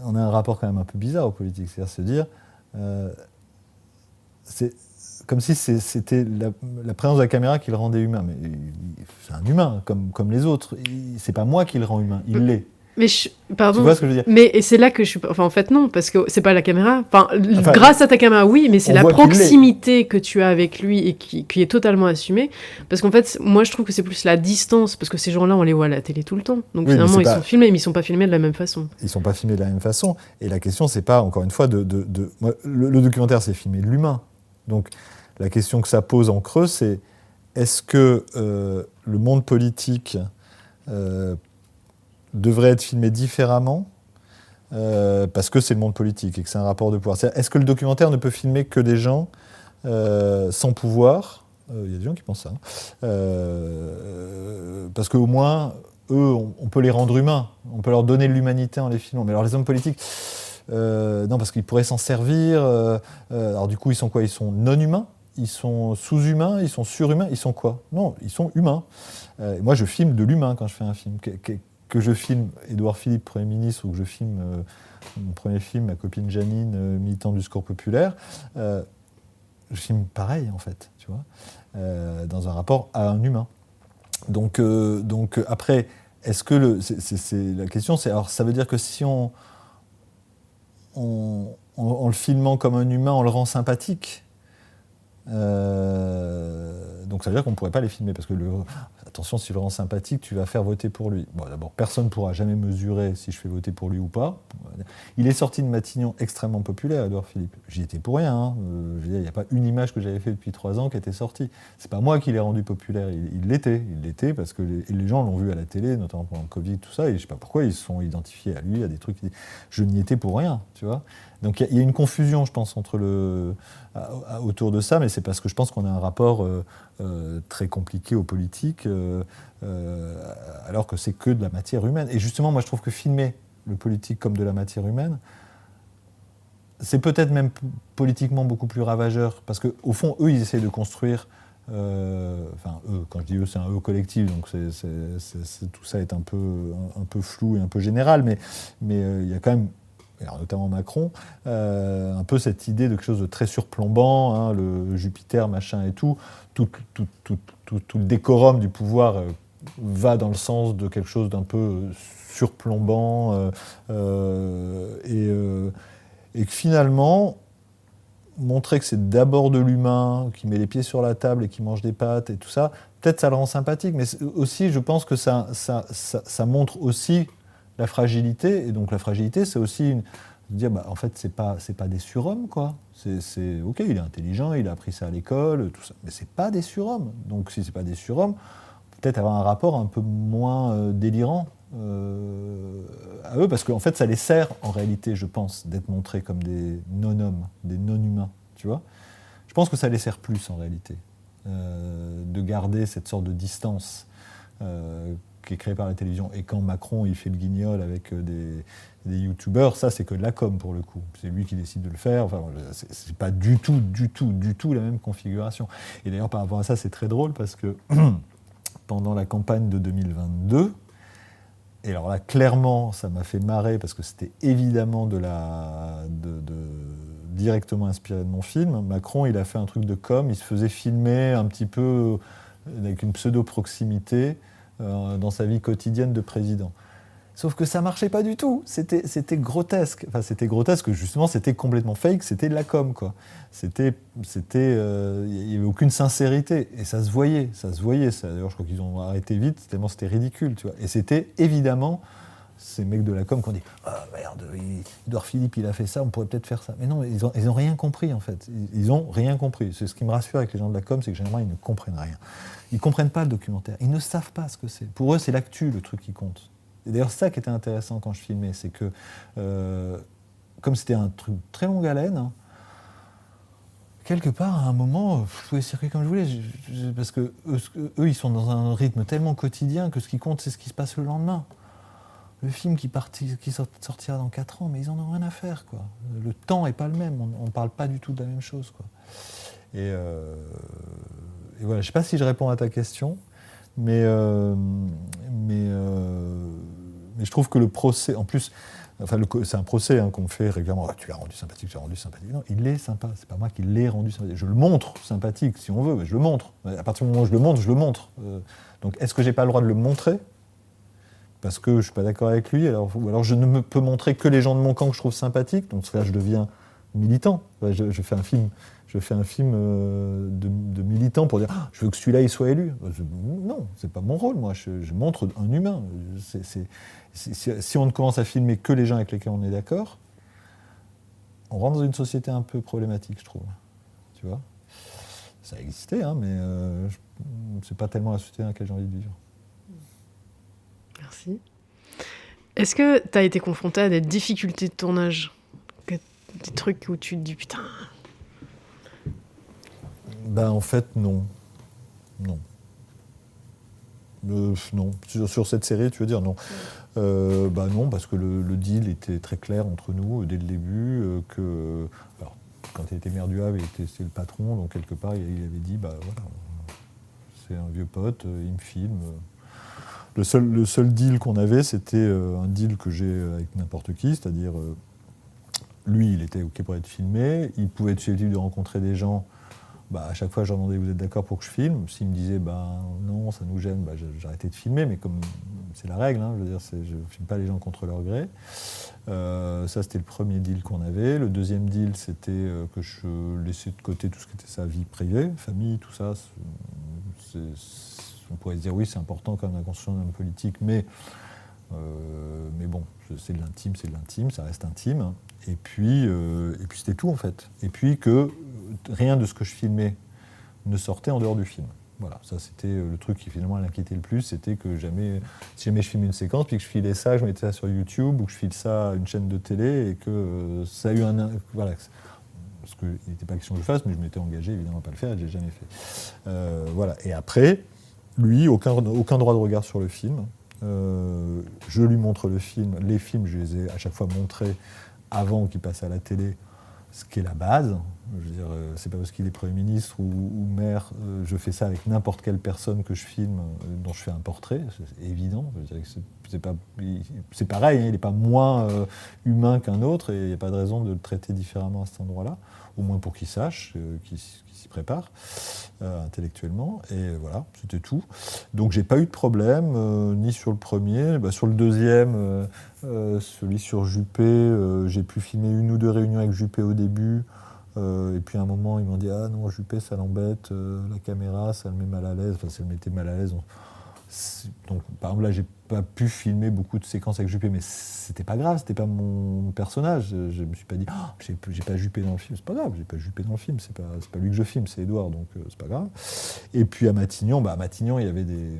on a un rapport quand même un peu bizarre aux politiques, c'est-à-dire se dire, c'est comme si c'était la présence de la caméra qui le rendait humain, mais c'est un humain, comme les autres, c'est pas moi qui le rend humain, il l'est. Mais pardon. Tu vois ce que je veux dire ? Mais et c'est là que je suis. Enfin, en fait, non, parce que c'est pas la caméra. Enfin, grâce à ta caméra, oui, mais c'est la proximité que tu as avec lui et qui est totalement assumée. Parce qu'en fait, moi, je trouve que c'est plus la distance, parce que ces gens-là, on les voit à la télé tout le temps. Donc finalement, ils sont filmés, mais ils sont pas filmés de la même façon. Ils sont pas filmés de la même façon. Et la question, c'est pas, encore une fois, moi, le documentaire, c'est filmer de l'humain. Donc la question que ça pose en creux, c'est est-ce que le monde politique devrait être filmé différemment parce que c'est le monde politique et que c'est un rapport de pouvoir. Est-ce que le documentaire ne peut filmer que des gens sans pouvoir ? Il y a des gens qui pensent ça. Parce qu'au moins, eux, on peut les rendre humains. On peut leur donner de l'humanité en les filmant. Mais alors les hommes politiques, non, parce qu'ils pourraient s'en servir. Alors du coup, ils sont quoi ? Ils sont non-humains ? Ils sont sous-humains ? Ils sont surhumains ? Ils sont quoi ? Non, ils sont humains. Moi, je filme de l'humain quand je fais un film. Que je filme Édouard Philippe, Premier ministre, ou que je filme mon premier film, ma copine Janine, militante du Secours populaire, je filme pareil, en fait, tu vois, dans un rapport à un humain. Donc après, est-ce que la question, c'est, alors ça veut dire que si en le filmant comme un humain, on le rend sympathique, donc ça veut dire qu'on ne pourrait pas les filmer, parce que attention, si je le rends sympathique, tu vas faire voter pour lui. Bon, d'abord, personne ne pourra jamais mesurer si je fais voter pour lui ou pas. Il est sorti de Matignon extrêmement populaire, Édouard Philippe. J'y étais pour rien. Hein. Je veux dire, il n'y a pas une image que j'avais faite depuis 3 ans qui était sortie. C'est pas moi qui l'ai rendu populaire. Il l'était parce que les gens l'ont vu à la télé, notamment pendant le Covid, tout ça, et je ne sais pas pourquoi ils se sont identifiés à lui, à des trucs. Je n'y étais pour rien, tu vois. Donc il y a une confusion, je pense, autour de ça, mais c'est parce que je pense qu'on a un rapport très compliqué aux politiques, alors que c'est que de la matière humaine. Et justement, moi, je trouve que filmer le politique comme de la matière humaine, c'est peut-être même politiquement beaucoup plus ravageur, parce qu'au fond, eux, ils essayent de construire... enfin, eux, quand je dis eux, c'est un eux collectif, donc tout ça est un peu flou et un peu général, mais il y a quand même, alors notamment Macron, un peu cette idée de quelque chose de très surplombant, hein, le Jupiter, machin et tout le décorum du pouvoir va dans le sens de quelque chose d'un peu surplombant, et que finalement, montrer que c'est d'abord de l'humain, qui met les pieds sur la table et qui mange des pâtes et tout ça, peut-être ça le rend sympathique, mais aussi, je pense que ça montre aussi la fragilité, et donc la fragilité, c'est aussi de dire, en fait, c'est pas des surhommes, quoi. C'est ok, il est intelligent, il a appris ça à l'école, tout ça, mais c'est pas des surhommes. Donc si c'est pas des surhommes, peut-être avoir un rapport un peu moins délirant à eux, parce qu'en fait, ça les sert, en réalité, je pense, d'être montrés comme des non-hommes, des non-humains, tu vois. Je pense que ça les sert plus, en réalité, de garder cette sorte de distance qui est créée par la télévision. Et quand Macron, il fait le guignol avec des youtubeurs, ça, c'est que de la com, pour le coup. C'est lui qui décide de le faire. Enfin, c'est pas du tout la même configuration. Et d'ailleurs, par rapport à ça, c'est très drôle, parce que pendant la campagne de 2022, et alors là, clairement, ça m'a fait marrer, parce que c'était évidemment directement inspiré de mon film. Macron, il a fait un truc de com, il se faisait filmer un petit peu avec une pseudo-proximité dans sa vie quotidienne de président. Sauf que ça marchait pas du tout. C'était grotesque. Enfin, c'était grotesque, justement, c'était complètement fake, c'était de la com, quoi. Il n'y avait aucune sincérité. Et ça se voyait. D'ailleurs, je crois qu'ils ont arrêté vite, tellement c'était ridicule, tu vois. Et c'était évidemment ces mecs de la com qui ont dit « Ah, merde, Édouard Philippe, il a fait ça, on pourrait peut-être faire ça. » Mais non, ils ont rien compris, en fait. Ils ont rien compris. C'est ce qui me rassure avec les gens de la com, c'est que généralement, ils ne comprennent rien. Ils ne comprennent pas le documentaire. Ils ne savent pas ce que c'est. Pour eux, c'est l'actu, le truc qui compte. Et d'ailleurs, c'est ça qui était intéressant quand je filmais, c'est que, comme c'était un truc très longue haleine, hein, quelque part, à un moment, je pouvais circuler comme je voulais, parce que eux, ils sont dans un rythme tellement quotidien que ce qui compte, c'est ce qui se passe le lendemain. Le film qui sortira dans 4 ans, mais ils en ont rien à faire, quoi. Le temps n'est pas le même, on ne parle pas du tout de la même chose, quoi. Et voilà, je ne sais pas si je réponds à ta question, mais je trouve que le procès, en plus, enfin, c'est un procès qu'on fait régulièrement. Tu l'as rendu sympathique, Non, il est sympa. C'est pas moi qui l'ai rendu sympathique. Je le montre sympathique, si on veut, mais je le montre. À partir du moment où je le montre, je le montre. Donc, est-ce que j'ai pas le droit de le montrer ? parce que je ne suis pas d'accord avec lui, ou alors je ne peux montrer que les gens de mon camp que je trouve sympathiques, donc là je deviens militant. Je fais un film de militant pour dire je veux que celui-là il soit élu. Non, c'est pas mon rôle, moi. Je montre un humain. Si on ne commence à filmer que les gens avec lesquels on est d'accord, on rentre dans une société un peu problématique, je trouve. Tu vois, ça a existé, hein, mais c'est pas tellement la société dans laquelle j'ai envie de vivre. Merci. Est-ce que tu as été confronté à des difficultés de tournage ? Des trucs où tu te dis putain. Ben en fait non. Non. Non. Sur cette série, tu veux dire non. Non, parce que le deal était très clair entre nous dès le début. Alors, quand il était maire du Havre, c'était le patron, donc quelque part il avait dit voilà, c'est un vieux pote, il me filme. Le seul deal qu'on avait, c'était un deal que j'ai avec n'importe qui, c'est-à-dire lui, il était OK pour être filmé, il pouvait être susceptible de rencontrer des gens. À chaque fois, je leur demandais, vous êtes d'accord pour que je filme ? S'ils me disaient, non, ça nous gêne, j'arrêtais de filmer, mais comme c'est la règle, hein, je veux dire, je ne filme pas les gens contre leur gré. Ça, c'était le premier deal qu'on avait. Le deuxième deal, c'était que je laissais de côté tout ce qui était sa vie privée, famille, tout ça. On pourrait se dire, oui, c'est important quand même la construction d'un homme politique, mais bon, c'est de l'intime, ça reste intime. Et puis c'était tout, en fait. Et puis que rien de ce que je filmais ne sortait en dehors du film. Voilà, ça c'était le truc qui finalement l'inquiétait le plus, c'était que si jamais je filmais une séquence, puis que je filais ça, je mettais ça sur YouTube, ou que je file ça à une chaîne de télé, et que ça a eu voilà, parce qu'il n'était pas question que je le fasse, mais je m'étais engagé évidemment à pas le faire, et je ne l'ai jamais fait. Voilà, et après, lui, aucun droit de regard sur le film. Je lui montre le film, les films, je les ai à chaque fois montrés avant qu'il passe à la télé, ce qui est la base. Je veux dire, c'est pas parce qu'il est Premier ministre ou maire, je fais ça avec n'importe quelle personne que je filme, dont je fais un portrait, c'est évident. Je veux dire c'est pareil, hein, il n'est pas moins humain qu'un autre, et il n'y a pas de raison de le traiter différemment à cet endroit-là, au moins pour qu'il sache, qu'il s'y prépare intellectuellement, et voilà, c'était tout. Donc j'ai pas eu de problème, ni sur le premier, sur le deuxième, celui sur Juppé, j'ai pu filmer 1 ou 2 réunions avec Juppé au début, et puis à un moment ils m'ont dit ah non, Juppé ça l'embête, la caméra ça le met mal à l'aise, enfin ça le mettait mal à l'aise. Donc par exemple là j'ai pas pu filmer beaucoup de séquences avec Juppé, mais c'était pas grave, c'était pas mon personnage. Je me suis pas dit j'ai pas Juppé dans le film, c'est pas grave, j'ai pas Juppé dans le film, c'est pas lui que je filme, c'est Édouard, donc c'est pas grave. Et puis à Matignon, il y avait des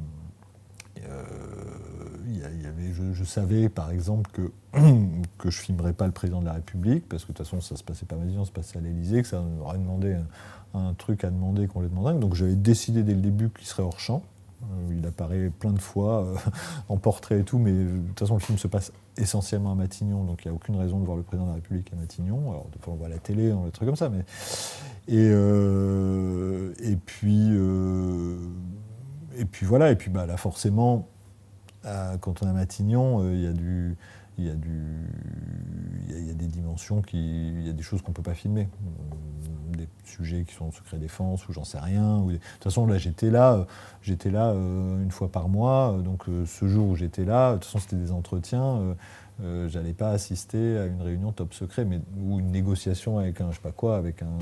je savais par exemple que je filmerais pas le président de la République, parce que de toute façon ça se passait pas à Matignon, ça se passait à l'Élysée, que ça aurait demandé un truc à demander complètement dingue. Donc j'avais décidé dès le début qu'il serait hors champ. Il apparaît plein de fois en portrait et tout, mais de toute façon le film se passe essentiellement à Matignon, donc il n'y a aucune raison de voir le président de la République à Matignon. Alors des fois on voit la télé, on voit des trucs comme ça, mais et puis voilà, et puis là forcément quand on est à Matignon, il y a des dimensions il y a des choses qu'on ne peut pas filmer, des sujets qui sont secret défense ou j'en sais rien. De toute façon là j'étais là 1 fois par mois, donc ce jour où j'étais là, de toute façon c'était des entretiens, j'allais pas assister à une réunion top secret, ou une négociation avec avec un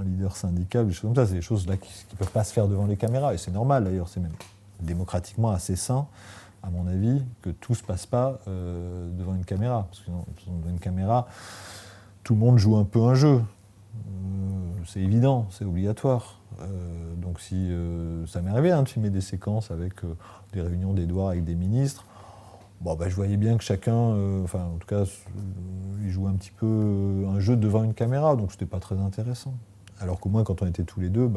leader syndical, des choses comme ça. C'est des choses là qui ne peuvent pas se faire devant les caméras, et c'est normal d'ailleurs, c'est même démocratiquement assez sain, à mon avis, que tout ne se passe pas devant une caméra. Parce que devant une caméra, tout le monde joue un peu un jeu. C'est évident, c'est obligatoire. Donc si ça m'est arrivé de filmer des séquences avec des réunions d'Édouard avec des ministres, je voyais bien que chacun, en tout cas, il jouait un petit peu un jeu devant une caméra, donc c'était pas très intéressant. Alors qu'au moins, quand on était tous les deux,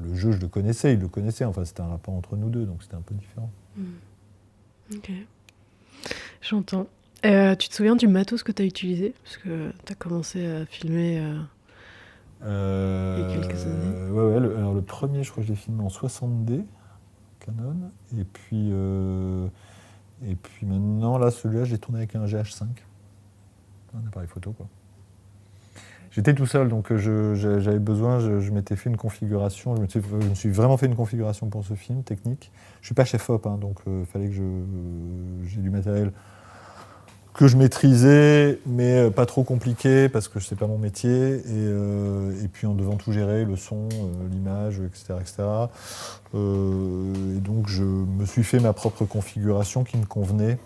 le jeu, je le connaissais, il le connaissait, enfin c'était un rapport entre nous deux, donc c'était un peu différent. Ok, j'entends. Tu te souviens du matos que tu as utilisé ? Parce que tu as commencé à filmer il y a quelques années. Ouais, alors le premier, je crois que je l'ai filmé en 60D, Canon, et puis maintenant, là, celui-là, j'ai tourné avec un GH5, un appareil photo, quoi. J'étais tout seul, donc j'avais besoin, je m'étais fait une configuration, je me suis vraiment fait une configuration pour ce film, technique. Je ne suis pas chef-op, hein, donc il fallait que j'ai du matériel que je maîtrisais, mais pas trop compliqué, parce que ce n'est pas mon métier, et puis en devant tout gérer, le son, l'image, etc. etc. Et donc je me suis fait ma propre configuration qui me convenait,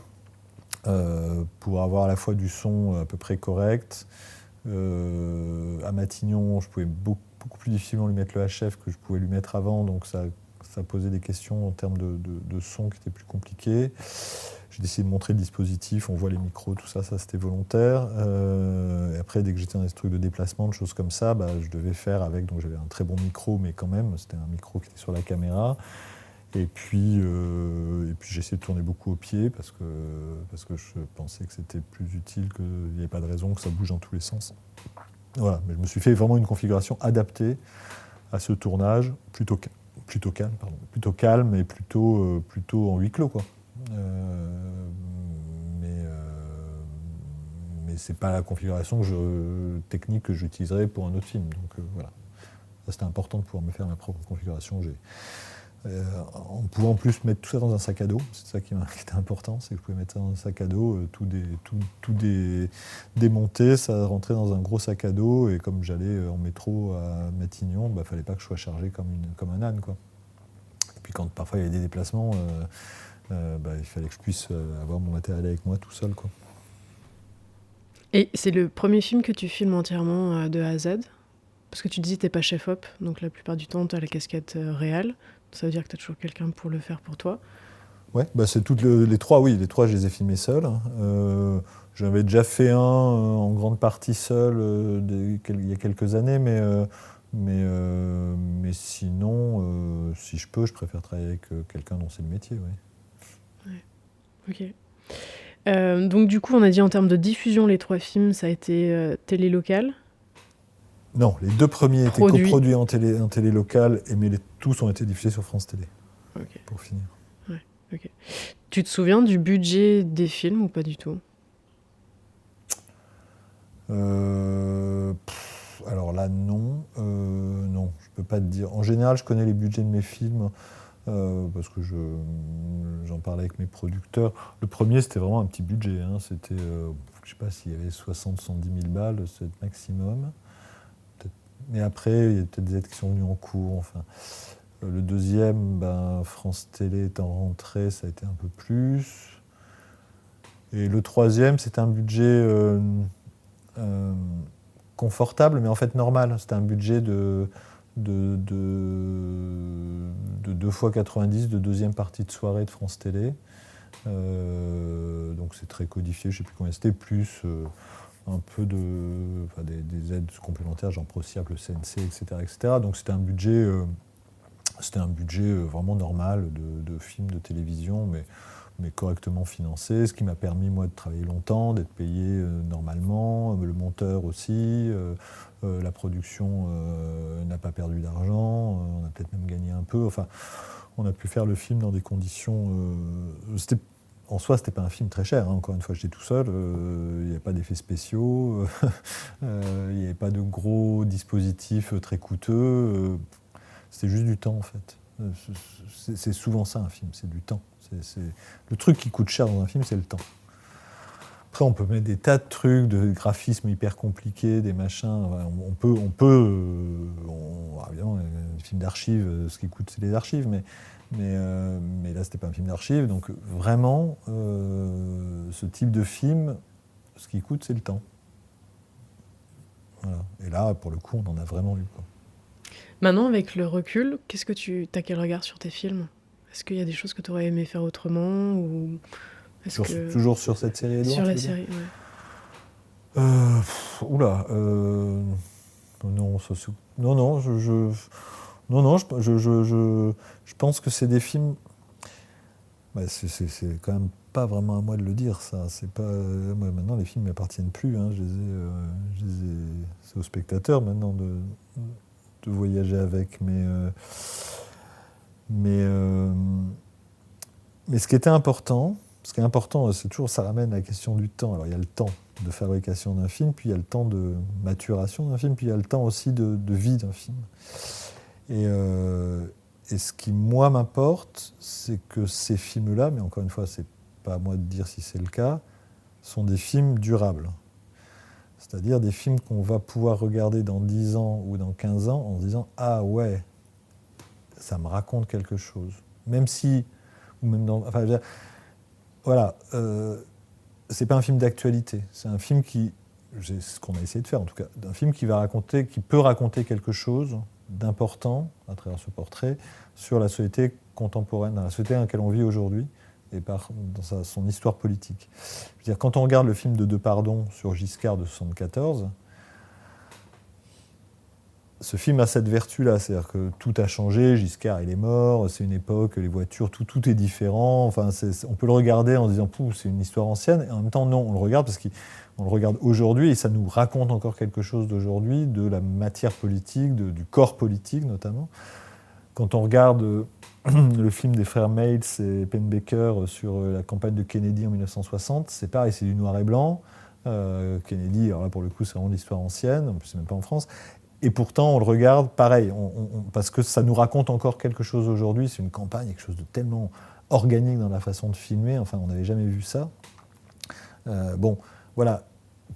pour avoir à la fois du son à peu près correct. À Matignon, je pouvais beaucoup plus difficilement lui mettre le HF que je pouvais lui mettre avant, donc ça posait des questions en termes de son qui étaient plus compliquées. J'ai décidé de montrer le dispositif, on voit les micros, tout ça c'était volontaire. Et après, dès que j'étais dans des trucs de déplacement, de choses comme ça, je devais faire avec, donc j'avais un très bon micro, mais quand même, c'était un micro qui était sur la caméra. Et puis j'ai essayé de tourner beaucoup au pied parce que je pensais que c'était plus utile, qu'il n'y avait pas de raison que ça bouge dans tous les sens. Voilà, mais je me suis fait vraiment une configuration adaptée à ce tournage, plutôt calme et plutôt en huis clos, quoi. Mais c'est pas la configuration technique que j'utiliserai pour un autre film. Donc voilà, ça, c'était important de pouvoir me faire ma propre configuration. En pouvant en plus mettre tout ça dans un sac à dos, c'est ça qui était important, c'est que je pouvais mettre ça dans un sac à dos, tout démonter, ça rentrait dans un gros sac à dos, et comme j'allais en métro à Matignon, fallait pas que je sois chargé comme un âne, quoi. Et puis quand parfois il y avait des déplacements, il fallait que je puisse avoir mon matériel avec moi tout seul, quoi. Et c'est le premier film que tu filmes entièrement de A à Z? Parce que tu disais que t'es pas chef-op, donc la plupart du temps tu as la casquette réelle. Ça veut dire que tu as toujours quelqu'un pour le faire pour toi? Ouais, c'est toutes les trois, oui, les trois je les ai filmés seuls. J'avais déjà fait un en grande partie seul il y a quelques années, mais sinon, si je peux, je préfère travailler avec quelqu'un dont c'est le métier, oui. Ouais. Ok. Donc du coup, on a dit en termes de diffusion, les 3 films, ça a été télé locale? Non, les 2 premiers étaient coproduits en télé locale, mais tous ont été diffusés sur France Télé, pour finir. Ouais, ok. Tu te souviens du budget des films ou pas du tout? Alors là, non. Non, je peux pas te dire. En général, je connais les budgets de mes films, parce que j'en parlais avec mes producteurs. Le premier, c'était vraiment un petit budget, hein. C'était, je sais pas s'il y avait 70 000 balles, c'est le maximum. Mais après, il y a peut-être des aides qui sont venues en cours. Enfin, le deuxième, France Télé étant rentré, ça a été un peu plus. Et le troisième, c'était un budget confortable, mais en fait normal. C'était un budget de 2 fois 90 de deuxième partie de soirée de France Télé. Donc c'est très codifié, je ne sais plus combien c'était, plus un peu des aides complémentaires, genre ProSiac, le CNC, etc. Donc c'était un budget vraiment normal de film de télévision, mais correctement financé, ce qui m'a permis, moi, de travailler longtemps, d'être payé normalement, le monteur aussi, la production n'a pas perdu d'argent, on a peut-être même gagné un peu, enfin, on a pu faire le film dans des conditions... En soi, c'était pas un film très cher, hein. Encore une fois, j'étais tout seul, il n'y avait pas d'effets spéciaux, il n'y avait pas de gros dispositifs très coûteux, c'était juste du temps, en fait. C'est souvent ça, un film, c'est du temps. Le truc qui coûte cher dans un film, c'est le temps. Après, on peut mettre des tas de trucs, de graphismes hyper compliqués, des machins. Évidemment, les films d'archives, ce qui coûte, c'est les archives, mais là, c'était pas un film d'archives. Donc, vraiment, ce type de film, ce qui coûte, c'est le temps. Voilà. Et là, pour le coup, on en a vraiment eu, quoi. Maintenant, avec le recul, t'as quel regard sur tes films? Est-ce qu'il y a des choses que tu aurais aimé faire autrement ou Toujours sur cette série, Édouard? Sur la série, ouais. Oula. Je pense que c'est des films... c'est quand même pas vraiment à moi de le dire, ça. C'est pas... Moi, maintenant, les films ne m'appartiennent plus, hein. C'est aux spectateurs, maintenant, de voyager avec. Mais ce qui était important, ce qui est important, c'est toujours, ça ramène à la question du temps. Alors il y a le temps de fabrication d'un film, puis il y a le temps de maturation d'un film, puis il y a le temps aussi de vie d'un film. Et ce qui, moi, m'importe, c'est que ces films-là, mais encore une fois, c'est pas à moi de dire si c'est le cas, sont des films durables. C'est-à-dire des films qu'on va pouvoir regarder dans 10 ans ou dans 15 ans en se disant « Ah ouais, ça me raconte quelque chose. » Même si, ou même dans... Enfin, voilà, c'est pas un film d'actualité. C'est un film qui, c'est ce qu'on a essayé de faire en tout cas, un film qui peut raconter quelque chose d'important à travers ce portrait sur la société contemporaine, dans la société dans laquelle on vit aujourd'hui et dans son histoire politique. Je veux dire, quand on regarde le film de Depardon sur Giscard de 1974, ce film a cette vertu-là, c'est-à-dire que tout a changé, Giscard il est mort, c'est une époque, les voitures, tout est différent. Enfin, on peut le regarder en se disant « c'est une histoire ancienne », et en même temps non, on le regarde parce qu'on le regarde aujourd'hui et ça nous raconte encore quelque chose d'aujourd'hui, de la matière politique, du corps politique notamment. Quand on regarde le film des frères Mails et Pennebaker sur la campagne de Kennedy en 1960, c'est pareil, c'est du noir et blanc. Kennedy, alors là pour le coup c'est vraiment l'histoire ancienne, en plus c'est même pas en France. Et pourtant, on le regarde, pareil, parce que ça nous raconte encore quelque chose aujourd'hui. C'est une campagne, quelque chose de tellement organique dans la façon de filmer. Enfin, on n'avait jamais vu ça. Bon, voilà.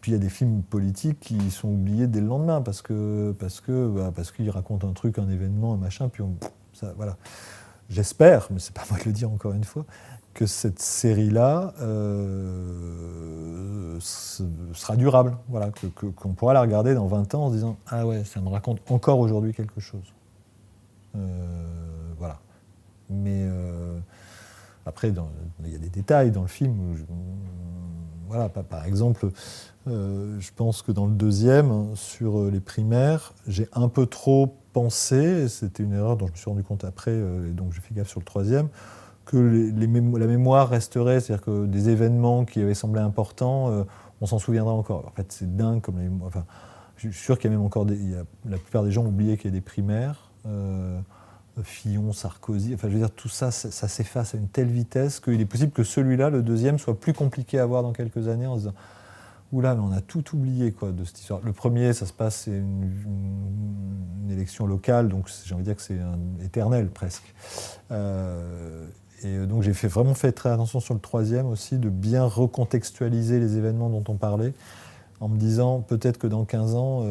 Puis il y a des films politiques qui sont oubliés dès le lendemain parce qu'ils racontent un truc, un événement, un machin. Puis ça, voilà. J'espère, mais c'est pas moi de le dire encore une fois, que cette série-là sera durable, voilà, qu'on pourra la regarder dans 20 ans en se disant « Ah ouais, ça me raconte encore aujourd'hui quelque chose. » Voilà. Mais après, il y a des détails dans le film. Voilà, par exemple, je pense que dans le deuxième, sur les primaires, j'ai un peu trop pensé, et c'était une erreur dont je me suis rendu compte après, et donc j'ai fait gaffe sur le troisième, que la mémoire resterait, c'est-à-dire que des événements qui avaient semblé importants, on s'en souviendra encore. En fait, c'est dingue comme enfin, je suis sûr qu'il y a même encore la plupart des gens ont oublié qu'il y a des primaires, Fillon, Sarkozy, enfin je veux dire, tout ça, ça s'efface à une telle vitesse qu'il est possible que celui-là, le deuxième, soit plus compliqué à voir dans quelques années en se disant oula, mais on a tout oublié quoi, de cette histoire. Le premier, ça se passe, c'est une élection locale, donc j'ai envie de dire que c'est éternel presque. Et donc j'ai vraiment fait très attention sur le troisième aussi, de bien recontextualiser les événements dont on parlait, en me disant peut-être que dans 15 ans,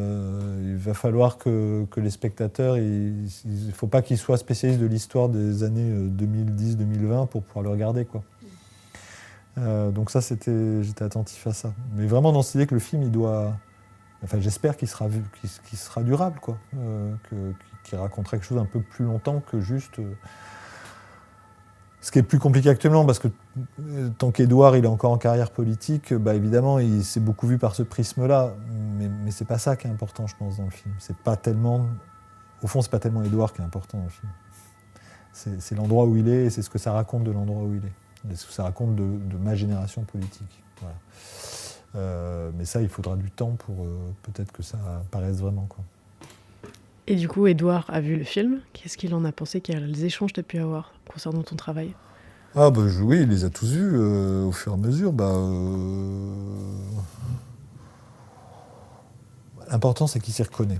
il va falloir que les spectateurs, il ne faut pas qu'ils soient spécialistes de l'histoire des années 2010-2020 pour pouvoir le regarder, quoi. Donc ça, j'étais attentif à ça. Mais vraiment dans cette idée que le film, enfin j'espère qu'il sera durable, quoi, qu'il racontera quelque chose un peu plus longtemps que juste... Ce qui est plus compliqué actuellement, parce que tant qu'Édouard il est encore en carrière politique, bah évidemment, il s'est beaucoup vu par ce prisme-là. Mais c'est pas ça qui est important, je pense, dans le film. Au fond, c'est pas tellement Édouard qui est important dans le film. C'est l'endroit où il est, et c'est ce que ça raconte de l'endroit où il est. Et ce que ça raconte de ma génération politique. Voilà. Mais ça, il faudra du temps pour peut-être que ça apparaisse vraiment, quoi. Et du coup, Édouard a vu le film. Qu'est-ce qu'il en a pensé? Quels échanges tu as pu avoir concernant ton travail? Ah bah oui, il les a tous vus au fur et à mesure. L'important, c'est qu'il s'y reconnaît.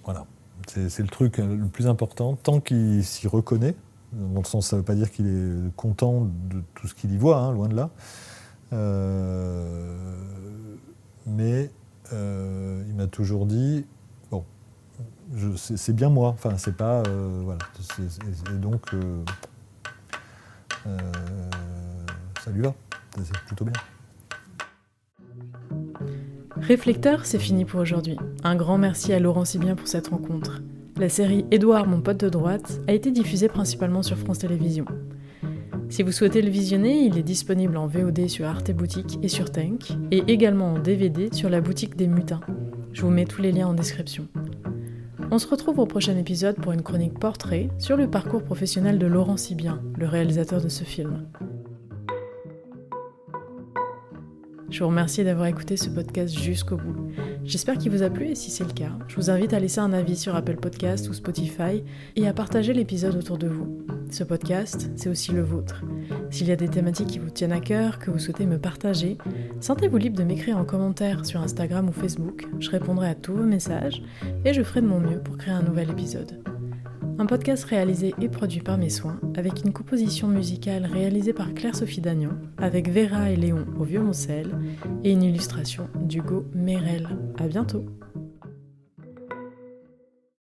Voilà. C'est le truc le plus important. Tant qu'il s'y reconnaît, dans le sens, ça ne veut pas dire qu'il est content de tout ce qu'il y voit, hein, loin de là. Mais il m'a toujours dit... c'est bien moi, enfin c'est pas... voilà. Et donc, ça lui va, c'est plutôt bien. Réflecteur, c'est fini pour aujourd'hui. Un grand merci à Laurent Sibien pour cette rencontre. La série Édouard, mon pote de droite a été diffusée principalement sur France Télévisions. Si vous souhaitez le visionner, il est disponible en VOD sur Arte Boutique et sur Tank, et également en DVD sur la boutique des Mutins. Je vous mets tous les liens en description. On se retrouve au prochain épisode pour une chronique portrait sur le parcours professionnel de Laurent Sibien, le réalisateur de ce film. Je vous remercie d'avoir écouté ce podcast jusqu'au bout. J'espère qu'il vous a plu et si c'est le cas, je vous invite à laisser un avis sur Apple Podcast ou Spotify et à partager l'épisode autour de vous. Ce podcast, c'est aussi le vôtre. S'il y a des thématiques qui vous tiennent à cœur, que vous souhaitez me partager, sentez-vous libre de m'écrire en commentaire sur Instagram ou Facebook. Je répondrai à tous vos messages et je ferai de mon mieux pour créer un nouvel épisode. Un podcast réalisé et produit par mes soins, avec une composition musicale réalisée par Claire-Sophie Dagnan, avec Vera et Léon au violoncelle, et une illustration d'Hugo Merel. À bientôt!